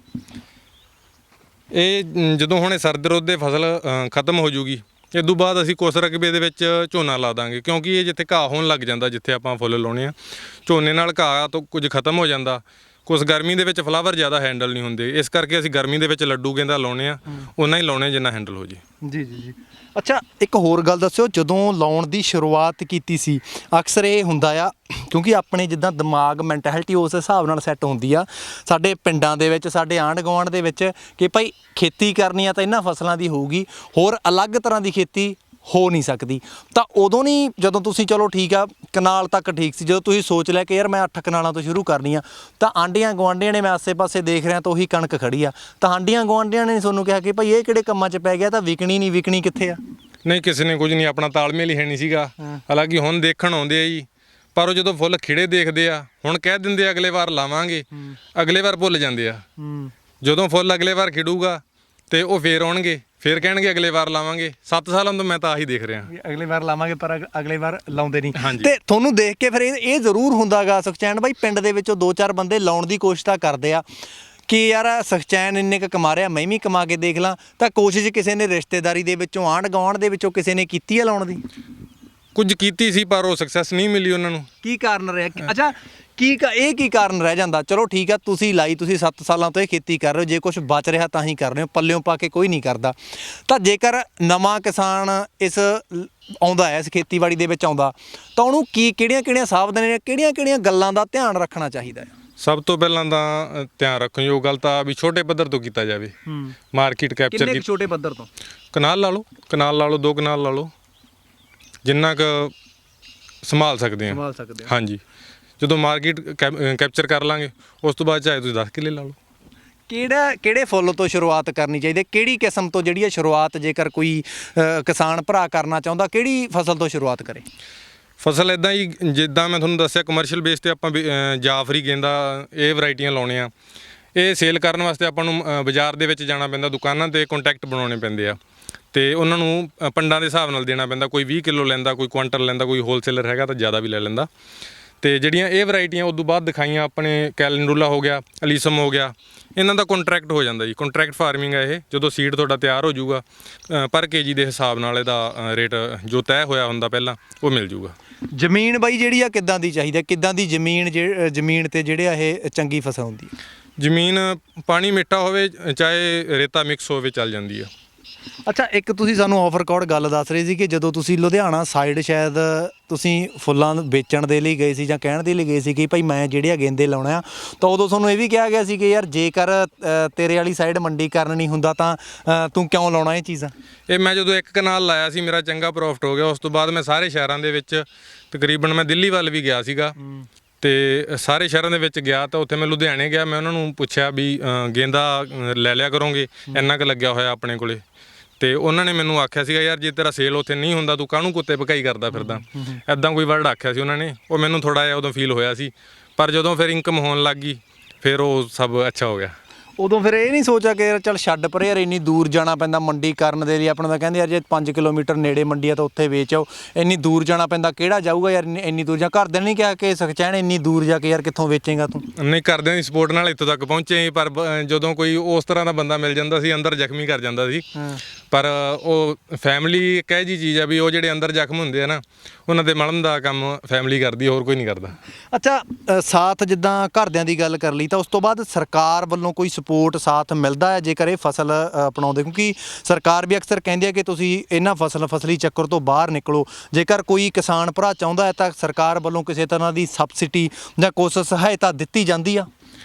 ਇਹ ਜਦੋਂ ਹੁਣ ਸਰਦ ਰੁੱਤ ਦੇ ਫਸਲ ਖਤਮ ਹੋ ਜੂਗੀ, ਇਸ ਤੋਂ ਬਾਅਦ ਅਸੀਂ ਕੁਛ ਰਕਬੇ ਦੇ ਵਿੱਚ ਝੋਨਾ ਲਾ ਦਾਂਗੇ, ਕਿਉਂਕਿ ਇਹ ਜਿੱਥੇ ਘਾਹ ਹੋਣ ਲੱਗ ਜਾਂਦਾ, ਜਿੱਥੇ ਆਪਾਂ ਫੁੱਲ ਲਾਉਣੇ ਆ, ਝੋਨੇ ਨਾਲ ਘਾਹ ਤੋਂ ਕੁਝ ਖਤਮ ਹੋ ਜਾਂਦਾ। ਕੁਛ ਗਰਮੀ ਦੇ ਵਿੱਚ ਫਲਾਵਰ ਜ਼ਿਆਦਾ ਹੈਂਡਲ ਨਹੀਂ ਹੁੰਦੇ, ਇਸ ਕਰਕੇ ਅਸੀਂ ਗਰਮੀ ਦੇ ਵਿੱਚ ਲੱਡੂ ਗੇਂਦਾ ਲਾਉਣੇ ਆ, ਉਹਨਾਂ ਹੀ ਲਾਉਣੇ ਜਿੰਨਾ ਹੈਂਡਲ ਹੋ ਜੇ। ਜੀ ਜੀ ਜੀ। ਅੱਛਾ, ਇੱਕ ਹੋਰ ਗੱਲ ਦੱਸਿਓ, ਜਦੋਂ ਲਾਉਣ ਦੀ ਸ਼ੁਰੂਆਤ ਕੀਤੀ ਸੀ, ਅਕਸਰ ਇਹ ਹੁੰਦਾ ਆ, ਕਿਉਂਕਿ ਆਪਣੇ ਜਿੱਦਾਂ ਦਿਮਾਗ ਮੈਂਟੈਲਿਟੀ ਉਸ ਹਿਸਾਬ ਨਾਲ ਸੈੱਟ ਹੁੰਦੀ ਆ ਸਾਡੇ ਪਿੰਡਾਂ ਦੇ ਵਿੱਚ, ਸਾਡੇ ਆਂਢ ਗੁਆਂਢ ਦੇ ਵਿੱਚ, ਕਿ ਭਾਈ ਖੇਤੀ ਕਰਨੀ ਆ ਤਾਂ ਇਹਨਾਂ ਫਸਲਾਂ ਦੀ ਹੋਊਗੀ, ਹੋਰ ਅਲੱਗ ਤਰ੍ਹਾਂ ਦੀ ਖੇਤੀ ਹੋ ਨਹੀਂ ਸਕਦੀ। ਤਾਂ ਉਦੋਂ ਨਹੀਂ, ਜਦੋਂ ਤੁਸੀਂ ਚਲੋ ਠੀਕ ਆ ਕਨਾਲ ਤੱਕ ਠੀਕ ਸੀ, ਜਦੋਂ ਤੁਸੀਂ ਸੋਚ ਲਿਆ ਕਿ ਯਾਰ ਮੈਂ 8 ਕਨਾਲਾਂ ਤੋਂ ਸ਼ੁਰੂ ਕਰਨੀ ਆ, ਤਾਂ ਆਂਢੀਆਂ ਗੁਆਂਢੀਆਂ ਨੇ, ਮੈਂ ਆਸੇ-ਪਾਸੇ ਦੇਖ ਰਿਹਾ ਤਾਂ ਉਹੀ ਕਣਕ ਖੜੀ ਆ, ਤਾਂ ਆਂਢੀਆਂ ਗੁਆਂਢੀਆਂ ਨੇ ਤੁਹਾਨੂੰ ਕਿਹਾ ਕਿ ਭਾਈ ਇਹ ਕਿਹੜੇ ਕੰਮਾਂ 'ਚ ਪੈ ਗਿਆ, ਤਾਂ ਵਿਕਣੀ ਕਿੱਥੇ ਆ? ਨਹੀਂ, ਕਿਸੇ ਨੇ ਕੁਝ ਨਹੀਂ, ਆਪਣਾ ਤਾਲਮੇਲ ਹੀ ਹੈ ਨਹੀਂ ਸੀਗਾ। ਹਾਲਾਂਕਿ ਹੁਣ ਦੇਖਣ ਆਉਂਦੇ ਆ ਜੀ, ਪਰ ਉਹ ਜਦੋਂ ਫੁੱਲ ਖਿੜੇ ਦੇਖਦੇ ਆ, ਹੁਣ ਕਹਿ ਦਿੰਦੇ ਅਗਲੇ ਵਾਰ ਲਾਵਾਂਗੇ, ਅਗਲੇ ਵਾਰ ਭੁੱਲ ਜਾਂਦੇ ਆ। ਜਦੋਂ ਫੁੱਲ ਅਗਲੇ ਵਾਰ ਖਿੜੂਗਾ ਤੇ ਉਹ ਫੇਰ ਆਉਣਗੇ, ਫੇਰ ਕਹਿਣਗੇ ਅਗਲੇ ਵਾਰ ਲਾਵਾਂਗੇ। 7 ਸਾਲਾਂ ਤੋਂ ਮੈਂ ਤਾਂ ਆਹੀ ਦੇਖ ਰਿਹਾ, ਅਗਲੇ ਵਾਰ ਲਾਵਾਂਗੇ, ਪਰ ਅਗਲੇ ਵਾਰ ਲਾਉਂਦੇ ਨਹੀਂ। ਤੇ ਤੁਹਾਨੂੰ ਦੇਖ ਕੇ ਫਿਰ ਇਹ ਜ਼ਰੂਰ ਹੁੰਦਾਗਾ ਸੁਖਚੈਨ ਬਾਈ, ਪਿੰਡ ਦੇ ਵਿੱਚੋਂ 2-4 ਬੰਦੇ ਲਾਉਣ ਦੀ ਕੋਸ਼ਿਸ਼ ਤਾਂ ਕਰਦੇ ਆ ਕਿ ਯਾਰ ਸੁਖਚੈਨ ਇੰਨੇ ਕੁ ਕਮਾ ਰਿਹਾ, ਮੈਂ ਵੀ ਕਮਾ ਕੇ ਦੇਖ ਲਾਂ, ਤਾਂ ਕੋਸ਼ਿਸ਼ ਕਿਸੇ ਨੇ ਰਿਸ਼ਤੇਦਾਰੀ ਦੇ ਵਿੱਚੋਂ, ਆਂਢ ਗੁਆਂਢ ਦੇ ਵਿੱਚੋਂ ਕਿਸੇ ਨੇ ਕੀਤੀ ਹੈ ਲਾਉਣ ਦੀ? ਕੁਝ ਕੀਤੀ ਸੀ, ਪਰ ਉਹ ਸਕਸੈਸ ਨਹੀਂ ਮਿਲੀ ਉਹਨਾਂ ਨੂੰ। ਕੀ ਕਾਰਨ ਰਿਹਾ? ਅੱਛਾ, ਕੀ ਕਾਰਨ ਰਹਿ ਜਾਂਦਾ? ਚਲੋ ਠੀਕ ਆ, ਤੁਸੀਂ ਲਾਈ, ਤੁਸੀਂ 7 ਸਾਲਾਂ ਤੋਂ ਇਹ ਖੇਤੀ ਕਰ ਰਹੇ ਹੋ, ਜੇ ਕੁਝ ਬਚ ਰਿਹਾ ਤਾਂ ਹੀ ਕਰ ਰਹੇ ਹੋ, ਪੱਲਿਓਂ ਪਾ ਕੇ ਕੋਈ ਨਹੀਂ ਕਰਦਾ। ਤਾਂ ਜੇਕਰ ਨਵਾਂ ਕਿਸਾਨ ਇਸ ਆਉਂਦਾ ਹੈ, ਇਸ ਖੇਤੀਬਾੜੀ ਦੇ ਵਿੱਚ ਆਉਂਦਾ, ਤਾਂ ਉਹਨੂੰ ਕਿਹੜੀਆਂ ਸਾਵਧਾਨੀਆਂ, ਕਿਹੜੀਆਂ ਗੱਲਾਂ ਦਾ ਧਿਆਨ ਰੱਖਣਾ ਚਾਹੀਦਾ ਹੈ? ਸਭ ਤੋਂ ਪਹਿਲਾਂ ਤਾਂ ਧਿਆਨ ਰੱਖਣਯੋਗ ਗੱਲ ਤਾਂ ਵੀ ਛੋਟੇ ਪੱਧਰ ਤੋਂ ਕੀਤਾ ਜਾਵੇ। ਮਾਰਕੀਟ ਕੈਪਚਰ ਕਿੰਨੇ ਛੋਟੇ ਪੱਧਰ ਤੋਂ? ਕਨਾਲ ਲਾ ਲਓ, 2 ਕਨਾਲ ਲਾ ਲਓ, ਜਿੰਨਾ ਕੁ ਸੰਭਾਲ ਸਕਦੇ ਹਾਂ। ਹਾਂਜੀ, ਜਦੋਂ ਮਾਰਕੀਟ ਕੈਪਚਰ ਕਰ ਲਾਂਗੇ, ਉਸ ਤੋਂ ਬਾਅਦ ਚਾਹੇ ਤੁਸੀਂ 10 ਕਿੱਲੇ ਲਾ ਲਓ। ਕਿਹੜੇ ਫੁੱਲ ਤੋਂ ਸ਼ੁਰੂਆਤ ਕਰਨੀ ਚਾਹੀਦੀ? ਕਿਹੜੀ ਕਿਸਮ ਤੋਂ ਜਿਹੜੀ ਹੈ ਸ਼ੁਰੂਆਤ, ਜੇਕਰ ਕੋਈ ਕਿਸਾਨ ਭਰਾ ਕਰਨਾ ਚਾਹੁੰਦਾ, ਕਿਹੜੀ ਫਸਲ ਤੋਂ ਸ਼ੁਰੂਆਤ ਕਰੇ? ਫਸਲ ਇੱਦਾਂ ਹੀ, ਜਿੱਦਾਂ ਮੈਂ ਤੁਹਾਨੂੰ ਦੱਸਿਆ, ਕਮਰਸ਼ੀਅਲ ਬੇਸ ਤੇ ਆਪਾਂ ਜਾਫਰੀ, ਗੇਂਦਾ, ਇਹ ਵੈਰਾਈਟੀਆਂ ਲਾਉਣੇ ਆ। ਇਹ ਸੇਲ ਕਰਨ ਵਾਸਤੇ ਆਪਾਂ ਨੂੰ ਬਾਜ਼ਾਰ ਦੇ ਵਿੱਚ ਜਾਣਾ ਪੈਂਦਾ, ਦੁਕਾਨਾਂ 'ਤੇ ਕੰਟੈਕਟ ਬਣਾਉਣੇ ਪੈਂਦੇ ਆ, ਅਤੇ ਉਹਨਾਂ ਨੂੰ ਪੰਡਾਂ ਦੇ ਹਿਸਾਬ ਨਾਲ ਦੇਣਾ ਪੈਂਦਾ। ਕੋਈ 20 ਕਿਲੋ ਲੈਂਦਾ, ਕੋਈ ਕੁਆਂਟਲ ਲੈਂਦਾ, ਕੋਈ ਹੋਲਸੇਲਰ ਹੈਗਾ ਤਾਂ ਜ਼ਿਆਦਾ ਵੀ ਲੈ ਲੈਂਦਾ। ਤੇ ਜਿਹੜੀਆਂ ਇਹ ਵੈਰਾਈਟੀਆਂ ਉਦੋਂ ਬਾਅਦ ਦਿਖਾਈਆਂ ਆਪਣੇ ਕੈਲੰਡੂਲਾ ਹੋ ਗਿਆ, ਅਲੀਸਮ ਹੋ ਗਿਆ, ਇਹਨਾਂ ਦਾ ਕੰਟਰੈਕਟ ਹੋ ਜਾਂਦਾ ਜੀ। ਕੰਟਰੈਕਟ ਫਾਰਮਿੰਗ ਹੈ ਇਹ। ਜਦੋਂ ਸੀਡ ਤੁਹਾਡਾ ਤਿਆਰ ਹੋ ਜਾਊਗਾ ਪਰ ਕੇਜੀ ਦੇ ਹਿਸਾਬ ਨਾਲ ਇਹਦਾ ਰੇਟ ਜੋ ਤੈਅ ਹੋਇਆ ਹੁੰਦਾ ਪਹਿਲਾਂ ਉਹ ਮਿਲ ਜਾਊਗਾ। ਜ਼ਮੀਨ ਬਾਈ ਜਿਹੜੀ ਆ ਕਿੱਦਾਂ ਦੀ ਚਾਹੀਦੀ, ਕਿੱਦਾਂ ਦੀ ਜ਼ਮੀਨ ਜ਼ਮੀਨ ਤੇ ਜਿਹੜੇ ਆ ਇਹ ਚੰਗੀ ਫਸਲ ਹੁੰਦੀ ਹੈ? ਜ਼ਮੀਨ ਪਾਣੀ ਮਿੱਠਾ ਹੋਵੇ ਚਾਹੇ ਰੇਤਾ ਮਿਕਸ ਹੋਵੇ ਚੱਲ ਜਾਂਦੀ ਆ। ਅੱਛਾ, ਇੱਕ ਤੁਸੀਂ ਸਾਨੂੰ ਆਫ ਰਿਕਾਰਡ ਗੱਲ ਦੱਸ ਰਹੇ ਸੀ ਕਿ ਜਦੋਂ ਤੁਸੀਂ ਲੁਧਿਆਣਾ ਸਾਈਡ ਸ਼ਾਇਦ ਤੁਸੀਂ ਫੁੱਲਾਂ ਵੇਚਣ ਦੇ ਲਈ ਗਏ ਸੀ ਜਾਂ ਕਹਿਣ ਦੇ ਲਈ ਗਏ ਸੀ ਕਿ ਭਾਈ ਮੈਂ ਜਿਹੜੇ ਆ ਗੇਂਦੇ ਲਾਉਣਾ ਆ, ਤਾਂ ਉਦੋਂ ਤੁਹਾਨੂੰ ਇਹ ਵੀ ਕਿਹਾ ਗਿਆ ਸੀ ਕਿ ਯਾਰ ਜੇਕਰ ਤੇਰੇ ਵਾਲੀ ਸਾਈਡ ਮੰਡੀਕਰਨ ਨਹੀਂ ਹੁੰਦਾ ਤਾਂ ਤੂੰ ਕਿਉਂ ਲਾਉਣਾ ਇਹ ਚੀਜ਼ਾਂ? ਇਹ ਮੈਂ ਜਦੋਂ ਇੱਕ ਕਨਾਲ ਲਾਇਆ ਸੀ ਮੇਰਾ ਚੰਗਾ ਪ੍ਰੋਫਿਟ ਹੋ ਗਿਆ। ਉਸ ਤੋਂ ਬਾਅਦ ਮੈਂ ਸਾਰੇ ਸ਼ਹਿਰਾਂ ਦੇ ਵਿੱਚ ਤਕਰੀਬਨ ਮੈਂ ਦਿੱਲੀ ਵੱਲ ਵੀ ਗਿਆ ਸੀਗਾ ਤੇ ਸਾਰੇ ਸ਼ਹਿਰਾਂ ਦੇ ਵਿੱਚ ਗਿਆ ਤਾਂ ਉੱਥੇ ਮੈਂ ਲੁਧਿਆਣੇ ਗਿਆ। ਮੈਂ ਉਹਨਾਂ ਨੂੰ ਪੁੱਛਿਆ ਵੀ ਗੇਂਦਾ ਲੈ ਲਿਆ ਕਰੋਗੇ, ਇੰਨਾ ਕੁ ਲੱਗਿਆ ਹੋਇਆ ਆਪਣੇ ਕੋਲੇ। ਤੇ ਉਹਨਾਂ ਨੇ ਮੈਨੂੰ ਆਖਿਆ ਸੀਗਾ ਯਾਰ ਜੇ ਤੇਰਾ ਸੇਲ ਉੱਥੇ ਨਹੀਂ ਹੁੰਦਾ ਤੂੰ ਕਾਹਨੂੰ ਕੁੱਤੇ ਭਕਾਈ ਕਰਦਾ ਫਿਰਦਾ, ਐਦਾਂ ਕੋਈ ਵਰਡ ਆਖਿਆ ਸੀ ਉਹਨਾਂ ਨੇ। ਉਹ ਮੈਨੂੰ ਥੋੜ੍ਹਾ ਜਿਹਾ ਉਦੋਂ ਫੀਲ ਹੋਇਆ ਸੀ, ਪਰ ਜਦੋਂ ਫਿਰ ਇਨਕਮ ਹੋਣ ਲੱਗ ਗਈ ਫਿਰ ਉਹ ਸਭ ਅੱਛਾ ਹੋ ਗਿਆ। ਉਦੋਂ ਫਿਰ ਇਹ ਨਹੀਂ ਸੋਚਿਆ ਕਿ ਯਾਰ ਚੱਲ ਛੱਡ ਪਰੇ, ਯਾਰ ਇੰਨੀ ਦੂਰ ਜਾਣਾ ਪੈਂਦਾ ਮੰਡੀ ਕਰਨ ਦੇ ਲਈ? ਆਪਣਾ ਤਾਂ ਕਹਿੰਦੇ ਯਾਰ ਜੇ 5 ਕਿਲੋਮੀਟਰ ਨੇੜੇ ਮੰਡੀ ਆ ਤਾਂ ਉੱਥੇ ਵੇਚ ਆਓ, ਇੰਨੀ ਦੂਰ ਜਾਣਾ ਪੈਂਦਾ, ਕਿਹੜਾ ਜਾਊਗਾ ਯਾਰ ਇੰਨੀ ਦੂਰ? ਜਾਂ ਘਰਦਿਆਂ ਨੇ ਨਹੀਂ ਕਿਹਾ ਕਿ ਸਖਚੈਨ ਇੰਨੀ ਦੂਰ ਜਾ ਕੇ ਯਾਰ ਕਿੱਥੋਂ ਵੇਚੇਂਗਾ ਤੂੰ? ਨਹੀਂ, ਘਰਦਿਆਂ ਦੀ ਸਪੋਰਟ ਨਾਲ ਇੱਥੋਂ ਤੱਕ ਪਹੁੰਚੇ, ਪਰ ਜਦੋਂ ਕੋਈ ਉਸ ਤਰ੍ਹਾਂ ਦਾ ਬੰਦਾ ਮਿਲ ਜਾਂਦਾ ਸੀ ਅੰਦਰ ਜ਼ਖਮੀ ਕਰ ਜਾਂਦਾ ਸੀ। ਪਰ ਉਹ ਫੈਮਿਲੀ ਇੱਕ ਇਹੋ ਜਿਹੀ ਚੀਜ਼ ਆ ਵੀ ਉਹ ਜਿਹੜੇ ਅੰਦਰ ਜ਼ਖਮ ਹੁੰਦੇ ਆ ਨਾ ਉਹਨਾਂ ਦੇ ਮਲਮ ਦਾ ਕੰਮ ਫੈਮਿਲੀ ਕਰਦੀ, ਹੋਰ ਕੋਈ ਨਹੀਂ ਕਰਦਾ। ਅੱਛਾ, ਸਾਥ ਜਿੱਦਾਂ ਘਰਦਿਆਂ ਦੀ ਗੱਲ ਕਰ ਲਈ ਤਾਂ ਉਸ ਤੋਂ ਬਾਅਦ ਸਰਕਾਰ ਵੱਲੋਂ ਕੋਈ ਸਪੋਰਟ ਸਾਥ ਮਿਲਦਾ ਹੈ ਜੇਕਰ ਇਹ ਫਸਲ ਅਪਣਾਉਂਦੇ? ਕਿਉਂਕਿ ਸਰਕਾਰ ਵੀ ਅਕਸਰ ਕਹਿੰਦੀ ਹੈ ਕਿ ਤੁਸੀਂ ਇਹਨਾਂ ਫਸਲੀ ਚੱਕਰ ਤੋਂ ਬਾਹਰ ਨਿਕਲੋ। ਜੇਕਰ ਕੋਈ ਕਿਸਾਨ ਭਰਾ ਚਾਹੁੰਦਾ ਹੈ ਤਾਂ ਸਰਕਾਰ ਵੱਲੋਂ ਕਿਸੇ ਤਰ੍ਹਾਂ ਦੀ ਸਬਸਿਡੀ ਜਾਂ ਕੁਛ ਸਹਾਇਤਾ ਦਿੱਤੀ ਜਾਂਦੀ ਆ?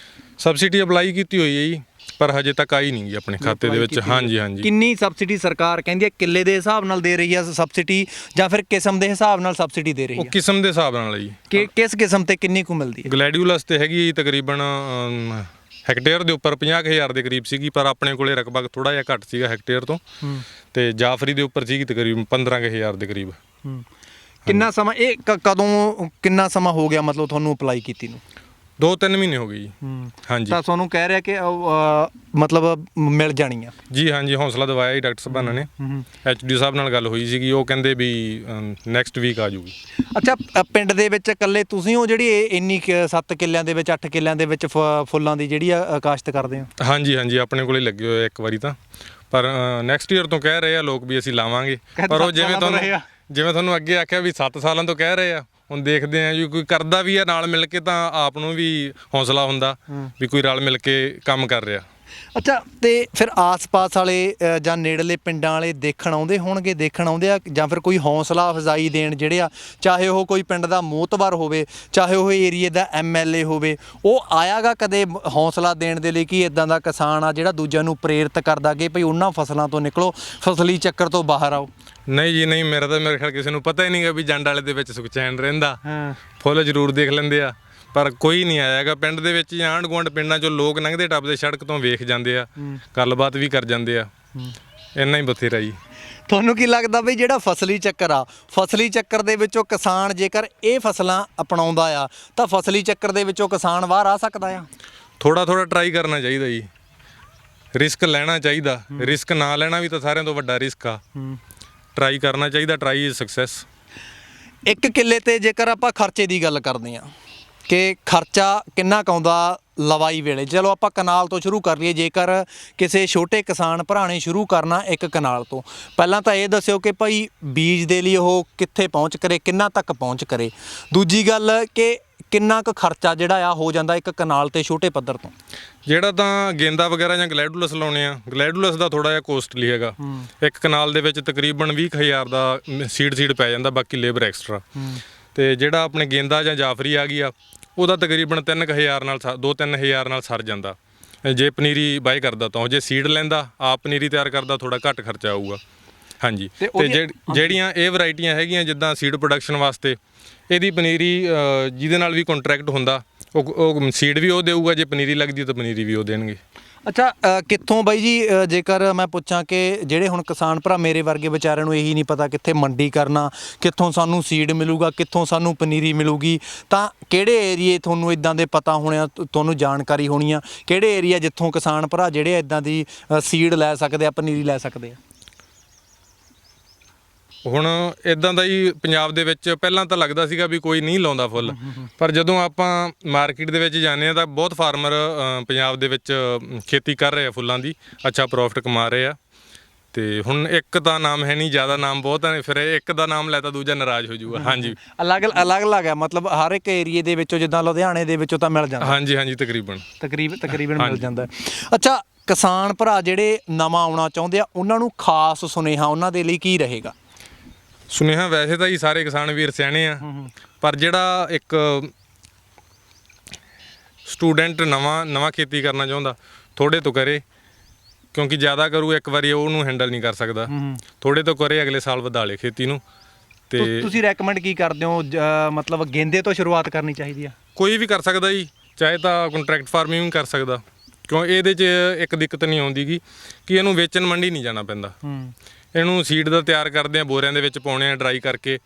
ਸਬਸਿਡੀ ਅਪਲਾਈ ਕੀਤੀ ਹੋਈ ਹੈ ਜੀ, ਪਰ ਹਜੇ ਤੱਕ ਆਈ ਨਹੀਂ ਜੀ ਆਪਣੇ ਖਾਤੇ ਦੇ ਵਿੱਚ। ਹਾਂਜੀ। ਕਿੰਨੀ ਸਬਸਿਡੀ ਸਰਕਾਰ ਕਹਿੰਦੀ ਹੈ? ਕਿੱਲੇ ਦੇ ਹਿਸਾਬ ਨਾਲ ਦੇ ਰਹੀ ਹੈ ਸਬਸਿਡੀ ਜਾਂ ਫਿਰ ਕਿਸਮ ਦੇ ਹਿਸਾਬ ਨਾਲ ਸਬਸਿਡੀ ਦੇ ਰਹੀ ਹੈ? ਉਹ ਕਿਸਮ ਦੇ ਹਿਸਾਬ ਨਾਲ ਹੈ ਜੀ। ਕਿਸ ਕਿਸਮ ਤੇ ਕਿੰਨੀ ਕੁ ਮਿਲਦੀ ਹੈ? ਗਲੈਡੀਓਲਸ ਤੇ ਹੈਗੀ ਤਕਰੀਬਨ ਹੈਕਟੇਅਰ ਦੇ ਉੱਪਰ 50,000 ਦੇ ਕਰੀਬ ਸੀਗੀ, ਪਰ ਆਪਣੇ ਕੋਲੇ ਰਕਬਾ ਥੋੜਾ ਜਿਹਾ ਘੱਟ ਸੀਗਾ ਹੈਕਟੇਅਰ ਤੋਂ। ਤੇ ਜਾਫਰੀ ਦੇ ਉੱਪਰ ਸੀਗੀ ਤਕਰੀਬਨ 15,000 ਦੇ ਕਰੀਬ। ਕਿੰਨਾ ਸਮਾਂ ਇਹ ਕਦੋਂ ਕਿੰਨਾ ਸਮਾਂ ਹੋ ਗਿਆ ਮਤਲਬ ਤੁਹਾਨੂੰ ਅਪਲਾਈ ਕੀਤੀ ਨੂੰ? 2-3 ਮਹੀਨੇ ਹੋ ਗਏ ਜੀ। ਹਾਂਜੀ। ਤਾਂ ਤੁਹਾਨੂੰ ਕਹਿ ਰਿਹਾ ਕਿ ਮਤਲਬ ਮਿਲ ਜਾਣੀ ਆ? ਜੀ ਹਾਂਜੀ, ਹੌਸਲਾ ਦਵਾਇਆ ਜੀ ਡਾਕਟਰ ਸਾਹਿਬਾਨਾਂ ਨੇ। ਐਚਡੀ ਸਾਹਿਬ ਨਾਲ ਗੱਲ ਹੋਈ ਸੀਗੀ, ਉਹ ਕਹਿੰਦੇ ਵੀ ਨੈਕਸਟ ਵੀਕ ਆ ਜੂਗੀ। ਅੱਛਾ, ਪਿੰਡ ਦੇ ਵਿੱਚ ਇਕੱਲੇ ਤੁਸੀਂ ਹੋ ਜਿਹੜੀ ਇੰਨੀ 7 ਕਿੱਲਿਆਂ ਦੇ ਵਿੱਚ 8 ਕਿੱਲਿਆਂ ਦੇ ਵਿੱਚ ਫੁੱਲਾਂ ਦੀ ਜਿਹੜੀ ਆ ਕਾਸ਼ਤ ਕਰਦੇ ਹੋ? ਹਾਂਜੀ, ਆਪਣੇ ਕੋਲੇ ਲੱਗੇ ਹੋਏ ਇੱਕ ਵਾਰੀ ਤਾਂ, ਪਰ ਨੈਕਸਟ ਈਅਰ ਤੋਂ ਕਹਿ ਰਹੇ ਆ ਲੋਕ ਵੀ ਅਸੀਂ ਲਾਵਾਂਗੇ। ਪਰ ਉਹ ਜਿਵੇਂ ਤੁਹਾਨੂੰ ਅੱਗੇ ਆਖਿਆ ਵੀ 7 ਸਾਲਾਂ ਤੋਂ ਕਹਿ ਰਹੇ ਆ, ਹੁਣ ਦੇਖਦੇ ਆ ਜੀ ਕੋਈ ਕਰਦਾ ਵੀ ਆ ਨਾਲ ਮਿਲ ਕੇ ਤਾਂ ਆਪ ਨੂੰ ਵੀ ਹੌਸਲਾ ਹੁੰਦਾ ਵੀ ਕੋਈ ਰਲ ਮਿਲ ਕੇ ਕੰਮ ਕਰ ਰਿਹਾ। ਅੱਛਾ, ਤੇ ਫਿਰ ਆਸ-ਪਾਸ ਵਾਲੇ ਜਾਂ ਨੇੜਲੇ ਪਿੰਡਾਂ ਵਾਲੇ ਦੇਖਣ ਆਉਂਦੇ ਆ ਜਾਂ ਫਿਰ ਕੋਈ ਹੌਸਲਾ ਅਫਜ਼ਾਈ ਦੇਣ ਜਿਹੜੇ ਆ, ਚਾਹੇ ਉਹ ਕੋਈ ਪਿੰਡ ਦਾ ਮੋਹਤਬਰ ਹੋਵੇ, ਚਾਹੇ ਉਹ ਏਰੀਏ ਦਾ MLA ਹੋਵੇ, ਉਹ ਆਇਆਗਾ ਕਦੇ ਹੌਸਲਾ ਦੇਣ ਦੇ ਲਈ ਕਿ ਇਦਾਂ ਦਾ ਕਿਸਾਨ ਆ ਜਿਹੜਾ ਦੂਜਿਆਂ ਨੂੰ ਪ੍ਰੇਰਿਤ ਕਰਦਾ ਕਿ ਭਈ ਉਹਨਾਂ ਫਸਲਾਂ ਤੋਂ ਨਿਕਲੋ, ਫਸਲੀ ਚੱਕਰ ਤੋਂ ਬਾਹਰ ਆਓ? ਨਹੀਂ ਜੀ ਨਹੀਂ, ਮੇਰੇ ਖਿਆਲ ਕਿਸੇ ਨੂੰ ਪਤਾ ਹੀ ਨਹੀਂਗਾ ਵੀ ਜੰਡ ਵਾਲੇ ਦੇ ਵਿੱਚ ਸੁਖਚੈਨ ਰਹਿੰਦਾ। ਫੁੱਲ ਜ਼ਰੂਰ ਦੇਖ ਲੈਂਦੇ ਆ ਪਰ ਕੋਈ ਨਹੀਂ ਆਇਆ ਹੈਗਾ। ਪਿੰਡ ਦੇ ਵਿੱਚ ਆਂਢ ਗੁਆਂਢ ਪਿੰਡਾਂ 'ਚੋਂ ਲੋਕ ਲੰਘਦੇ ਟੱਪਦੇ ਸੜਕ ਤੋਂ ਵੇਖ ਜਾਂਦੇ ਆ, ਗੱਲਬਾਤ ਵੀ ਕਰ ਜਾਂਦੇ ਆ, ਇੰਨਾ ਹੀ ਬਥੇਰਾ ਜੀ। ਤੁਹਾਨੂੰ ਕੀ ਲੱਗਦਾ ਬਈ ਜਿਹੜਾ ਫਸਲੀ ਚੱਕਰ ਆ, ਫਸਲੀ ਚੱਕਰ ਦੇ ਵਿੱਚੋਂ ਕਿਸਾਨ ਜੇਕਰ ਇਹ ਫਸਲਾਂ ਅਪਣਾਉਂਦਾ ਆ ਤਾਂ ਫਸਲੀ ਚੱਕਰ ਦੇ ਵਿੱਚੋਂ ਕਿਸਾਨ ਬਾਹਰ ਆ ਸਕਦਾ ਆ? ਥੋੜਾ ਟਰਾਈ ਕਰਨਾ ਚਾਹੀਦਾ ਜੀ, ਰਿਸਕ ਲੈਣਾ ਚਾਹੀਦਾ। ਰਿਸਕ ਨਾ ਲੈਣਾ ਵੀ ਤਾਂ ਸਾਰਿਆਂ ਤੋਂ ਵੱਡਾ ਰਿਸਕ ਆ। ਟਰਾਈ ਕਰਨਾ ਚਾਹੀਦਾ, ਟਰਾਈ ਇਜ਼ ਸਕਸੈਸ। ਇੱਕ ਕਿੱਲੇ ਤੇ ਜੇਕਰ ਆਪਾਂ ਖਰਚੇ ਦੀ ਗੱਲ ਕਰਦੇ ਹਾਂ ਕਿ ਖਰਚਾ ਕਿੰਨਾ ਕੁ ਆਉਂਦਾ ਲਵਾਈ ਵੇਲੇ? ਚਲੋ ਆਪਾਂ ਕਨਾਲ ਤੋਂ ਸ਼ੁਰੂ ਕਰ ਲਈਏ। ਜੇਕਰ ਕਿਸੇ ਛੋਟੇ ਕਿਸਾਨ ਭਰਾ ਨੇ ਸ਼ੁਰੂ ਕਰਨਾ ਇੱਕ ਕਨਾਲ ਤੋਂ, ਪਹਿਲਾਂ ਤਾਂ ਇਹ ਦੱਸਿਓ ਕਿ ਭਾਈ ਬੀਜ ਦੇ ਲਈ ਉਹ ਕਿੱਥੇ ਪਹੁੰਚ ਕਰੇ, ਕਿੰਨਾ ਤੱਕ ਪਹੁੰਚ ਕਰੇ। ਦੂਜੀ ਗੱਲ ਕਿ ਕਿੰਨਾ ਕੁ ਖਰਚਾ ਜਿਹੜਾ ਆ ਹੋ ਜਾਂਦਾ ਇੱਕ ਕਨਾਲ ਤੇ ਛੋਟੇ ਪੱਧਰ ਤੋਂ? ਜਿਹੜਾ ਤਾਂ ਗੇਂਦਾ ਵਗੈਰਾ ਜਾਂ ਗਲੈਡੂਲਸ ਲਾਉਣੇ ਆ, ਗਲੈਡੂਲਸ ਦਾ ਥੋੜਾ ਜਿਹਾ ਕੋਸਟਲੀ ਹੈਗਾ। ਇੱਕ ਕਨਾਲ ਦੇ ਵਿੱਚ ਤਕਰੀਬਨ 20,000 ਦਾ ਸੀਡ ਪੈ ਜਾਂਦਾ, ਬਾਕੀ ਲੇਬਰ ਐਕਸਟਰਾ। ਤੇ ਜਿਹੜਾ ਆਪਣੇ ਗੇਂਦਾ ਜਾਂ ਜਾਫਰੀ ਆ ਗਈ ਆ, ਉਹਦਾ ਤਕਰੀਬਨ 3,000 ਨਾਲ 2-3,000 ਨਾਲ ਸਰ ਜਾਂਦਾ ਜੇ ਪਨੀਰੀ ਬਾਈ ਕਰਦਾ। ਤਾਂ ਜੇ ਸੀਡ ਲੈਂਦਾ ਆਪ ਪਨੀਰੀ ਤਿਆਰ ਕਰਦਾ ਥੋੜਾ ਘੱਟ ਖਰਚਾ ਆਊਗਾ। ਹਾਂਜੀ, ਤੇ ਜਿਹੜੀਆਂ ਇਹ ਵੈਰਾਈਟੀਆਂ ਹੈਗੀਆਂ ਜਿੱਦਾਂ ਸੀਡ ਪ੍ਰੋਡਕਸ਼ਨ ਵਾਸਤੇ, ਇਹਦੀ ਪਨੀਰੀ ਜਿਹਦੇ ਨਾਲ ਵੀ ਕੰਟਰੈਕਟ ਹੁੰਦਾ ਉਹ ਸੀਡ ਵੀ ਉਹ ਦੇਊਗਾ, ਜੇ ਪਨੀਰੀ ਲੱਗਦੀ ਤਾਂ ਪਨੀਰੀ ਵੀ ਉਹ ਦੇਣਗੇ। ਅੱਛਾ, ਕਿੱਥੋਂ ਬਾਈ ਜੀ ਜੇਕਰ ਮੈਂ ਪੁੱਛਾਂ ਕਿ ਜਿਹੜੇ ਹੁਣ ਕਿਸਾਨ ਭਰਾ ਮੇਰੇ ਵਰਗੇ ਵਿਚਾਰਿਆਂ ਨੂੰ ਇਹੀ ਨਹੀਂ ਪਤਾ ਕਿੱਥੇ ਮੰਡੀ ਕਰਨਾ, ਕਿੱਥੋਂ ਸਾਨੂੰ ਸੀਡ ਮਿਲੂਗਾ, ਕਿੱਥੋਂ ਸਾਨੂੰ ਪਨੀਰੀ ਮਿਲੂਗੀ, ਤਾਂ ਕਿਹੜੇ ਏਰੀਏ ਤੁਹਾਨੂੰ ਇਦਾਂ ਦੇ ਪਤਾ ਹੋਣੇ ਆ, ਤੁਹਾਨੂੰ ਜਾਣਕਾਰੀ ਹੋਣੀ ਆ ਕਿਹੜੇ ਏਰੀਆ ਜਿੱਥੋਂ ਕਿਸਾਨ ਭਰਾ ਜਿਹੜੇ ਇਦਾਂ ਦੀ ਸੀਡ ਲੈ ਸਕਦੇ ਆ, ਪਨੀਰੀ ਲੈ ਸਕਦੇ ਆ? ਹੁਣ ਇਦਾਂ ਦਾ ਹੀ ਪੰਜਾਬ ਦੇ ਵਿੱਚ ਪਹਿਲਾਂ ਤਾਂ ਲੱਗਦਾ ਸੀਗਾ ਵੀ ਕੋਈ ਨਹੀਂ ਲਾਉਂਦਾ ਫੁੱਲ, ਪਰ ਜਦੋਂ ਆਪਾਂ ਮਾਰਕੀਟ ਦੇ ਵਿੱਚ ਜਾਂਦੇ ਹਾਂ ਤਾਂ ਬਹੁਤ ਫਾਰਮਰ ਪੰਜਾਬ ਦੇ ਵਿੱਚ ਖੇਤੀ ਕਰ ਰਹੇ ਆ ਫੁੱਲਾਂ ਦੀ, ਅੱਛਾ ਪ੍ਰੋਫਿਟ ਕਮਾ ਰਹੇ ਆ। ਤੇ ਹੁਣ ਇੱਕ ਤਾਂ ਨਾਮ ਹੈ ਨਹੀਂ, ਜ਼ਿਆਦਾ ਨਾਮ ਬਹੁਤ ਨੇ, ਫਿਰ ਇੱਕ ਦਾ ਨਾਮ ਲੈ ਤਾਂ ਦੂਜਾ ਨਾਰਾਜ਼ ਹੋ ਜਾਊਗਾ। ਹਾਂਜੀ, ਅਲੱਗ ਹੈ, ਮਤਲਬ ਹਰ ਇੱਕ ਏਰੀਏ ਦੇ ਵਿੱਚੋਂ, ਜਿੱਦਾਂ ਲੁਧਿਆਣੇ ਦੇ ਵਿੱਚੋਂ ਤਾਂ ਮਿਲ ਜਾਂਦਾ। ਹਾਂਜੀ ਤਕਰੀਬਨ ਮਿਲ ਜਾਂਦਾ। ਅੱਛਾ, ਕਿਸਾਨ ਭਰਾ ਜਿਹੜੇ ਨਵਾਂ ਆਉਣਾ ਚਾਹੁੰਦੇ ਆ ਉਹਨਾਂ ਨੂੰ ਖਾਸ ਸੁਨੇਹਾ ਉਹਨਾਂ ਦੇ ਲਈ ਕੀ ਰਹੇਗਾ? ਸੁਨੇਹਾ ਵੈਸੇ ਤਾਂ ਜੀ ਸਾਰੇ ਕਿਸਾਨ ਵੀਰ ਸਿਆਣੇ ਆ, ਪਰ ਜਿਹੜਾ ਇੱਕ ਸਟੂਡੈਂਟ ਨਵਾਂ ਖੇਤੀ ਕਰਨਾ ਚਾਹੁੰਦਾ, ਥੋੜੇ ਤੋਂ ਕਰੇ, ਕਿਉਂਕਿ ਜ਼ਿਆਦਾ ਕਰੂ ਇੱਕ ਵਾਰੀ ਉਹਨੂੰ ਹੈਂਡਲ ਨਹੀਂ ਕਰ ਸਕਦਾ। ਥੋੜੇ ਤੋਂ ਕਰੇ, ਅਗਲੇ ਸਾਲ ਵਧਾ ਲੇ ਖੇਤੀ ਨੂੰ। ਤੇ ਤੁਸੀਂ ਰეკਮੈਂਡ ਕੀ ਕਰਦੇ ਹੋ, ਮਤਲਬ ਗੇਂਦੇ ਤੋਂ ਸ਼ੁਰੂਆਤ ਕਰਨੀ ਚਾਹੀਦੀ ਆ? ਕੋਈ ਵੀ ਕਰ ਸਕਦਾ ਜੀ, ਚਾਹੇ ਤਾਂ ਕੰਟਰੈਕਟ ਫਾਰਮਿੰਗ ਵੀ ਕਰ ਸਕਦਾ, ਕਿਉਂ ਇਹਦੇ 'ਚ ਇੱਕ ਦਿੱਕਤ ਨਹੀਂ ਆਉਂਦੀ ਗੀ ਕਿ ਇਹਨੂੰ ਵੇਚਣ ਮੰਡੀ ਨਹੀਂ ਜਾਣਾ ਪੈਂਦਾ। ਇਹਨੂੰ ਸੀਡ ਦਾ ਤਿਆਰ ਕਰਦੇ ਆ, ਬੋਰਿਆਂ ਦੇ ਵਿੱਚ ਪਾਉਣੇ ਆ ਡਰਾਈ ਕਰਕੇ,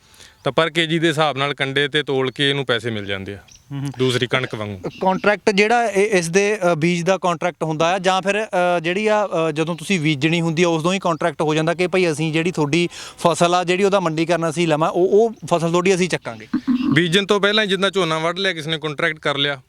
ਤਾਂ ਪਰ ਕੇਜੀ ਦੇ ਹਿਸਾਬ ਨਾਲ ਕੰਡੇ ਤੇ ਤੋਲ ਕੇ ਇਹਨੂੰ ਪੈਸੇ ਮਿਲ ਜਾਂਦੇ ਆ, ਦੂਸਰੀ ਕਣਕ ਵਾਂਗੂ। ਕੰਟਰੈਕਟ ਜਿਹੜਾ ਇਸ ਦੇ ਬੀਜ ਦਾ ਕੰਟਰੈਕਟ ਹੁੰਦਾ ਆ, ਜਾਂ ਫਿਰ ਜਿਹੜੀ ਆ ਜਦੋਂ ਤੁਸੀਂ ਬੀਜਣੀ ਹੁੰਦੀ ਆ ਉਦੋਂ ਹੀ ਕੰਟਰੈਕਟ ਹੋ ਜਾਂਦਾ ਕਿ ਭਾਈ ਅਸੀਂ ਜਿਹੜੀ ਤੁਹਾਡੀ ਫਸਲ ਆ ਜਿਹੜੀ ਉਹਦਾ ਮੰਡੀਕਰਨ ਅਸੀਂ ਲਵਾਂ, ਉਹ ਫਸਲ ਤੁਹਾਡੀ ਅਸੀਂ ਚੱਕਾਂਗੇ? ਬੀਜਣ ਤੋਂ ਪਹਿਲਾਂ ਜਿੱਦਾਂ ਝੋਨਾ ਵੱਢ ਲਿਆ, ਕਿਸੇ ਨੇ ਕੰਟਰੈਕਟ ਕਰ ਲਿਆ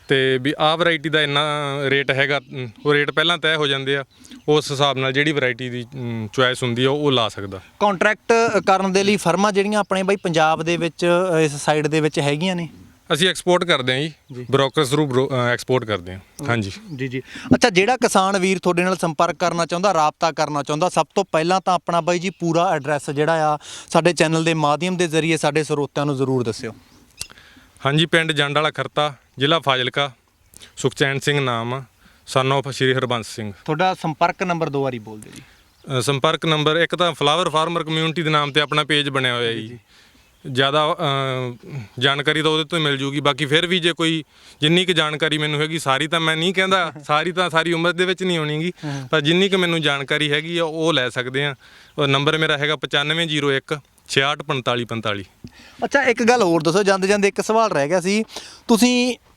ਤੇ ਵੀ ਆਹ ਵੈਰਾਈਟੀ ਦਾ ਇੰਨਾ ਰੇਟ ਹੈਗਾ, ਉਹ ਰੇਟ ਪਹਿਲਾਂ ਤੈਅ ਹੋ ਜਾਂਦੇ ਆ, ਉਸ ਹਿਸਾਬ ਨਾਲ ਜਿਹੜੀ ਵੈਰਾਈਟੀ ਦੀ ਚੁਆਇਸ ਹੁੰਦੀ ਆ ਉਹ ਲਾ ਸਕਦਾ। ਕੰਟਰੈਕਟ ਕਰਨ ਦੇ ਲਈ ਫਰਮਾਂ ਜਿਹੜੀਆਂ ਆਪਣੇ ਬਾਈ ਪੰਜਾਬ ਦੇ ਵਿੱਚ ਇਸ ਸਾਈਡ ਦੇ ਵਿੱਚ ਹੈਗੀਆਂ ਨੇ? ਅਸੀਂ ਐਕਸਪੋਰਟ ਕਰਦੇ ਹਾਂ ਜੀ, ਬ੍ਰੋਕਰਸ ਥਰੂ ਐਕਸਪੋਰਟ ਕਰਦੇ ਹਾਂ। ਹਾਂਜੀ ਜੀ। ਅੱਛਾ, ਜਿਹੜਾ ਕਿਸਾਨ ਵੀਰ ਤੁਹਾਡੇ ਨਾਲ ਸੰਪਰਕ ਕਰਨਾ ਚਾਹੁੰਦਾ, ਰਾਬਤਾ ਕਰਨਾ ਚਾਹੁੰਦਾ, ਸਭ ਤੋਂ ਪਹਿਲਾਂ ਤਾਂ ਆਪਣਾ ਬਾਈ ਜੀ ਪੂਰਾ ਐਡਰੈਸ ਜਿਹੜਾ ਆ ਸਾਡੇ ਚੈਨਲ ਦੇ ਮਾਧਿਅਮ ਦੇ ਜ਼ਰੀਏ ਸਾਡੇ ਸਰੋਤਿਆਂ ਨੂੰ ਜ਼ਰੂਰ ਦੱਸਿਓ। ਹਾਂਜੀ, ਪਿੰਡ ਜੰਡ ਵਾਲਾ ਖਰਤਾ, ਜ਼ਿਲ੍ਹਾ ਫਾਜ਼ਿਲਕਾ, ਸੁਖਚੈਨ ਸਿੰਘ ਨਾਮ ਆ, ਸਨ ਆਫ ਸ਼੍ਰੀ ਹਰਬੰਸ ਸਿੰਘ। ਤੁਹਾਡਾ ਸੰਪਰਕ ਨੰਬਰ 2 ਵਾਰੀ ਬੋਲ ਦਿਓ ਜੀ। ਸੰਪਰਕ ਨੰਬਰ ਇੱਕ ਤਾਂ ਫਲਾਵਰ ਫਾਰਮਰ ਕਮਿਊਨਿਟੀ ਦੇ ਨਾਮ ਤੇ ਆਪਣਾ ਪੇਜ ਬਣਿਆ ਹੋਇਆ ਜੀ, ਜ਼ਿਆਦਾ ਜਾਣਕਾਰੀ ਤਾਂ ਉਹਦੇ ਤੋਂ ਮਿਲ ਜੂਗੀ। ਬਾਕੀ ਫਿਰ ਵੀ ਜੇ ਕੋਈ ਜਿੰਨੀ ਕੁ ਜਾਣਕਾਰੀ ਮੈਨੂੰ ਹੈਗੀ, ਸਾਰੀ ਤਾਂ ਮੈਂ ਨਹੀਂ ਕਹਿੰਦਾ, ਸਾਰੀ ਉਮਰ ਦੇ ਵਿੱਚ ਨਹੀਂ ਹੋਣੀ ਗੀ, ਪਰ ਜਿੰਨੀ ਕੁ ਮੈਨੂੰ ਜਾਣਕਾਰੀ ਹੈਗੀ ਆ ਉਹ ਲੈ ਸਕਦੇ ਆ। ਨੰਬਰ ਮੇਰਾ ਹੈਗਾ 9501 664545। ਅੱਛਾ, ਇੱਕ ਗੱਲ ਹੋਰ ਦੱਸੋ, ਜਾਂਦੇ ਇੱਕ ਸਵਾਲ ਰਹਿ ਗਿਆ ਸੀ। ਤੁਸੀਂ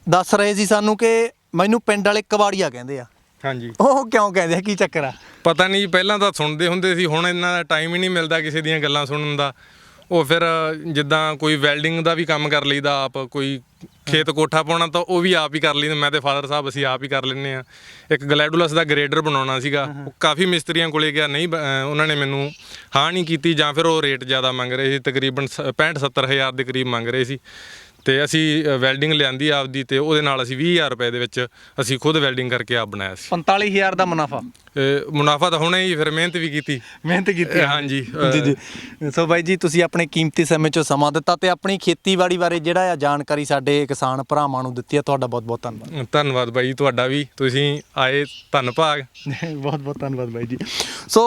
ਦੱਸ ਰਹੇ ਸੀ ਸਾਨੂੰ ਕਿ ਮੈਨੂੰ ਪਿੰਡ ਵਾਲੇ ਕਬਾੜੀਆ ਕਹਿੰਦੇ ਆ। ਹਾਂਜੀ, ਉਹ ਕਿਉਂ ਕਹਿੰਦੇ ਆ, ਕੀ ਚੱਕਰ ਆ? ਪਤਾ ਨਹੀਂ, ਪਹਿਲਾਂ ਤਾਂ ਸੁਣਦੇ ਹੁੰਦੇ ਸੀ, ਹੁਣ ਇੰਨਾ ਟਾਈਮ ਹੀ ਨਹੀਂ ਮਿਲਦਾ ਕਿਸੇ ਦੀਆਂ ਗੱਲਾਂ ਸੁਣਨ ਦਾ। ਉਹ ਫਿਰ ਜਿੱਦਾਂ ਕੋਈ ਵੈਲਡਿੰਗ ਦਾ ਵੀ ਕੰਮ ਕਰ ਲਈਦਾ ਆਪ, ਕੋਈ ਖੇਤ ਕੋਠਾ ਪਾਉਣਾ ਤਾਂ ਉਹ ਵੀ ਆਪ ਹੀ ਕਰ ਲਈਦਾ। ਮੈਂ ਤੇ ਫਾਦਰ ਸਾਹਿਬ ਅਸੀਂ ਆਪ ਹੀ ਕਰ ਲੈਂਦੇ ਹਾਂ। ਇੱਕ ਗਲੈਡੂਲਸ ਦਾ ਗ੍ਰੇਡਰ ਬਣਾਉਣਾ ਸੀਗਾ, ਉਹ ਕਾਫੀ ਮਿਸਤਰੀਆਂ ਕੋਲੇ ਗਿਆ, ਨਹੀਂ ਉਹਨਾਂ ਨੇ ਮੈਨੂੰ ਹਾਂ ਨਹੀਂ ਕੀਤੀ, ਜਾਂ ਫਿਰ ਉਹ ਰੇਟ ਜ਼ਿਆਦਾ ਮੰਗ ਰਹੇ ਸੀ, ਤਕਰੀਬਨ 65-70 ਹਜ਼ਾਰ ਦੇ ਕਰੀਬ ਮੰਗ ਰਹੇ ਸੀ। ਤੇ ਅਸੀਂ ਵੈਲਡਿੰਗ ਲਿਆਂਦੀ ਆਪਦੀ, ਤੇ ਉਹਦੇ ਨਾਲ ਅਸੀਂ 20,000 ਰੁਪਏ ਦੇ ਵਿੱਚ ਅਸੀਂ ਖੁਦ ਵੈਲਡਿੰਗ ਕਰਕੇ ਆਪ ਬਣਾਇਆ ਸੀ। 45,000 ਦਾ ਮੁਨਾਫਾ ਤਾਂ ਹੋਣਾ ਹੀ, ਫਿਰ ਮਿਹਨਤ ਵੀ ਕੀਤੀ। ਹਾਂਜੀ ਜੀ। ਸੋ ਬਾਈ ਜੀ, ਤੁਸੀਂ ਆਪਣੇ ਕੀਮਤੀ ਸਮੇਂ 'ਚੋਂ ਸਮਾਂ ਦਿੱਤਾ ਤੇ ਆਪਣੀ ਖੇਤੀਬਾੜੀ ਬਾਰੇ ਜਿਹੜਾ ਆ ਜਾਣਕਾਰੀ ਸਾਡੇ ਕਿਸਾਨ ਭਰਾਵਾਂ ਨੂੰ ਦਿੱਤੀ ਹੈ। ਤੁਹਾਡਾ ਬਹੁਤ ਬਹੁਤ ਧੰਨਵਾਦ। ਧੰਨਵਾਦ ਬਾਈ, ਤੁਹਾਡਾ ਵੀ, ਤੁਸੀਂ ਆਏ, ਧੰਨਵਾਦ। ਬਹੁਤ ਬਹੁਤ ਧੰਨਵਾਦ ਬਾਈ ਜੀ। ਸੋ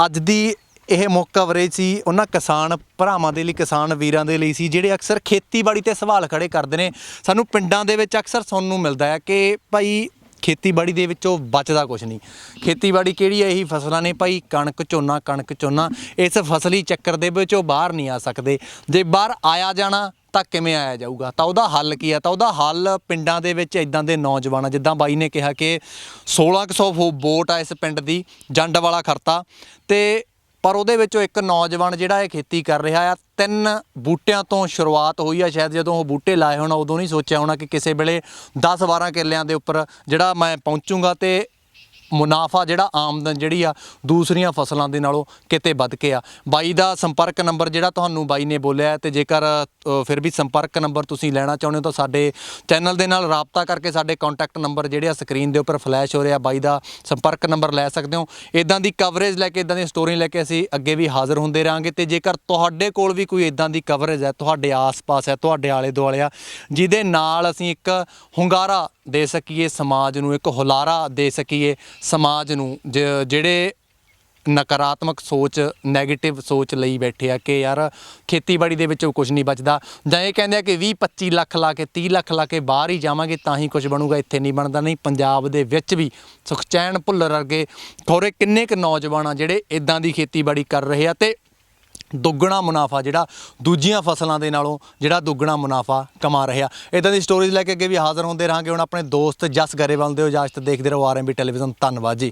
ਅੱਜ ਦੀ ਇਹ ਮੁੱਖ ਕਵਰੇਜ ਸੀ ਉਹਨਾਂ ਕਿਸਾਨ ਭਰਾਵਾਂ ਦੇ ਲਈ, ਕਿਸਾਨ ਵੀਰਾਂ ਦੇ ਲਈ ਸੀ ਜਿਹੜੇ ਅਕਸਰ ਖੇਤੀਬਾੜੀ 'ਤੇ ਸਵਾਲ ਖੜੇ ਕਰਦੇ ਨੇ। ਸਾਨੂੰ ਪਿੰਡਾਂ ਦੇ ਵਿੱਚ ਅਕਸਰ ਸੁਣਨ ਨੂੰ ਮਿਲਦਾ ਹੈ ਕਿ ਭਾਈ ਖੇਤੀਬਾੜੀ ਦੇ ਵਿੱਚੋਂ ਬਚਦਾ ਕੁਛ ਨਹੀਂ। ਖੇਤੀਬਾੜੀ ਕਿਹੜੀ ਹੈ? ਇਹੀ ਫਸਲਾਂ ਨੇ ਭਾਈ, ਕਣਕ ਝੋਨਾ। ਇਸ ਫਸਲੀ ਚੱਕਰ ਦੇ ਵਿੱਚੋਂ ਬਾਹਰ ਨਹੀਂ ਆ ਸਕਦੇ। ਜੇ ਬਾਹਰ ਆਇਆ ਜਾਣਾ ਤਾਂ ਕਿਵੇਂ ਆਇਆ ਜਾਊਗਾ? ਤਾਂ ਉਹਦਾ ਹੱਲ ਕੀ ਆ? ਤਾਂ ਉਹਦਾ ਹੱਲ ਪਿੰਡਾਂ ਦੇ ਵਿੱਚ ਇਦਾਂ ਦੇ ਨੌਜਵਾਨ, ਜਿੱਦਾਂ ਬਾਈ ਨੇ ਕਿਹਾ ਕਿ 1600 ਵੋਟ ਆ ਇਸ ਪਿੰਡ ਦੀ, ਜੰਡ ਵਾਲਾ ਖਰਤਾ, ਤੇ ਪਰ ਉਹਦੇ ਵਿੱਚੋਂ ਇੱਕ ਨੌਜਵਾਨ ਜਿਹੜਾ ਇਹ ਖੇਤੀ ਕਰ ਰਿਹਾ ਆ। 3 ਬੂਟਿਆਂ ਤੋਂ ਸ਼ੁਰੂਆਤ ਹੋਈ ਆ। ਸ਼ਾਇਦ ਜਦੋਂ ਉਹ ਬੂਟੇ ਲਾਏ ਹੋਣਾ ਉਦੋਂ ਨਹੀਂ ਸੋਚਿਆ ਹੋਣਾ ਕਿ ਕਿਸੇ ਵੇਲੇ 10-12 ਕਿੱਲਿਆਂ ਦੇ ਉੱਪਰ ਜਿਹੜਾ ਮੈਂ ਪਹੁੰਚੂੰਗਾ ਤੇ ਮੁਨਾਫਾ ਜਿਹੜਾ ਆਮਦਨ ਜਿਹੜੀ ਆ ਦੂਸਰੀਆਂ ਫਸਲਾਂ ਦੇ ਨਾਲੋਂ ਕਿਤੇ ਵੱਧ ਕੇ ਆ। ਬਾਈ ਦਾ ਸੰਪਰਕ ਨੰਬਰ ਜਿਹੜਾ ਤੁਹਾਨੂੰ ਬਾਈ ਨੇ ਬੋਲਿਆ, ਤੇ ਜੇਕਰ ਫਿਰ ਵੀ ਸੰਪਰਕ ਨੰਬਰ ਤੁਸੀਂ ਲੈਣਾ ਚਾਹੁੰਦੇ ਹੋ ਤਾਂ ਸਾਡੇ ਚੈਨਲ ਦੇ ਨਾਲ ਰਾਬਤਾ ਕਰਕੇ ਸਾਡੇ ਕੰਟੈਕਟ ਨੰਬਰ ਜਿਹੜੇ ਆ ਸਕਰੀਨ ਦੇ ਉੱਪਰ ਫਲੈਸ਼ ਹੋ ਰਿਹਾ, ਬਾਈ ਦਾ ਸੰਪਰਕ ਨੰਬਰ ਲੈ ਸਕਦੇ ਹੋ। ਇਦਾਂ ਦੀ ਕਵਰੇਜ ਲੈ ਕੇ, ਇਦਾਂ ਦੀਆਂ ਸਟੋਰੀਆਂ ਲੈ ਕੇ ਅਸੀਂ ਅੱਗੇ ਵੀ ਹਾਜ਼ਰ ਹੁੰਦੇ ਰਹਾਂਗੇ। ਤੇ ਜੇਕਰ ਤੁਹਾਡੇ ਕੋਲ ਵੀ ਕੋਈ ਇਦਾਂ ਦੀ ਕਵਰੇਜ ਹੈ, ਤੁਹਾਡੇ ਆਸ-ਪਾਸ ਹੈ, ਤੁਹਾਡੇ ਆਲੇ ਦੁਆਲੇ ਆ, ਜਿਹਦੇ ਨਾਲ ਅਸੀਂ ਇੱਕ ਹੁੰਗਾਰਾ ਦੇ ਸਕੀਏ ਸਮਾਜ ਨੂੰ, ਇੱਕ ਹੁਲਾਰਾ ਦੇ ਸਕੀਏ ਸਮਾਜ ਨੂੰ, ਜਿਹੜੇ ਨਕਾਰਾਤਮਕ ਸੋਚ, ਨੈਗੇਟਿਵ ਸੋਚ ਲਈ ਬੈਠੇ ਆ ਕਿ ਯਾਰ ਖੇਤੀਬਾੜੀ ਦੇ ਵਿੱਚੋਂ ਕੁਝ ਨਹੀਂ ਬਚਦਾ, ਜਾਂ ਇਹ ਕਹਿੰਦੇ ਆ ਕਿ 20-25 ਲੱਖ ਲਾ ਕੇ 30 ਲੱਖ ਲਾ ਕੇ ਬਾਹਰ ਹੀ ਜਾਵਾਂਗੇ ਤਾਂ ਹੀ ਕੁਝ ਬਣੂਗਾ, ਇੱਥੇ ਨਹੀਂ ਬਣਦਾ। ਨਹੀਂ, ਪੰਜਾਬ ਦੇ ਵਿੱਚ ਵੀ ਸੁਖਚੈਨ ਭੁੱਲਰ ਵਰਗੇ ਖੌਰੇ ਕਿੰਨੇ ਕੁ ਨੌਜਵਾਨ ਆ ਜਿਹੜੇ ਇੱਦਾਂ ਦੀ ਖੇਤੀਬਾੜੀ ਕਰ ਰਹੇ ਆ ਤੇ ਦੁੱਗਣਾ ਮੁਨਾਫਾ ਜਿਹੜਾ ਦੂਜੀਆਂ ਫਸਲਾਂ ਦੇ ਨਾਲੋਂ ਜਿਹੜਾ ਦੁੱਗਣਾ ਮੁਨਾਫਾ ਕਮਾ ਰਿਹਾ। ਇੱਦਾਂ ਦੀ ਸਟੋਰੀਜ਼ ਲੈ ਕੇ ਅੱਗੇ ਵੀ ਹਾਜ਼ਰ ਹੁੰਦੇ ਰਹਾਂਗੇ। ਹੁਣ ਆਪਣੇ ਦੋਸਤ ਜਸ ਗਰੇਵਾਲ ਦੇ ਇਜਾਜ਼ਤ, ਦੇਖਦੇ ਰਹੋ RMB ਟੈਲੀਵਿਜ਼ਨ। ਧੰਨਵਾਦ ਜੀ।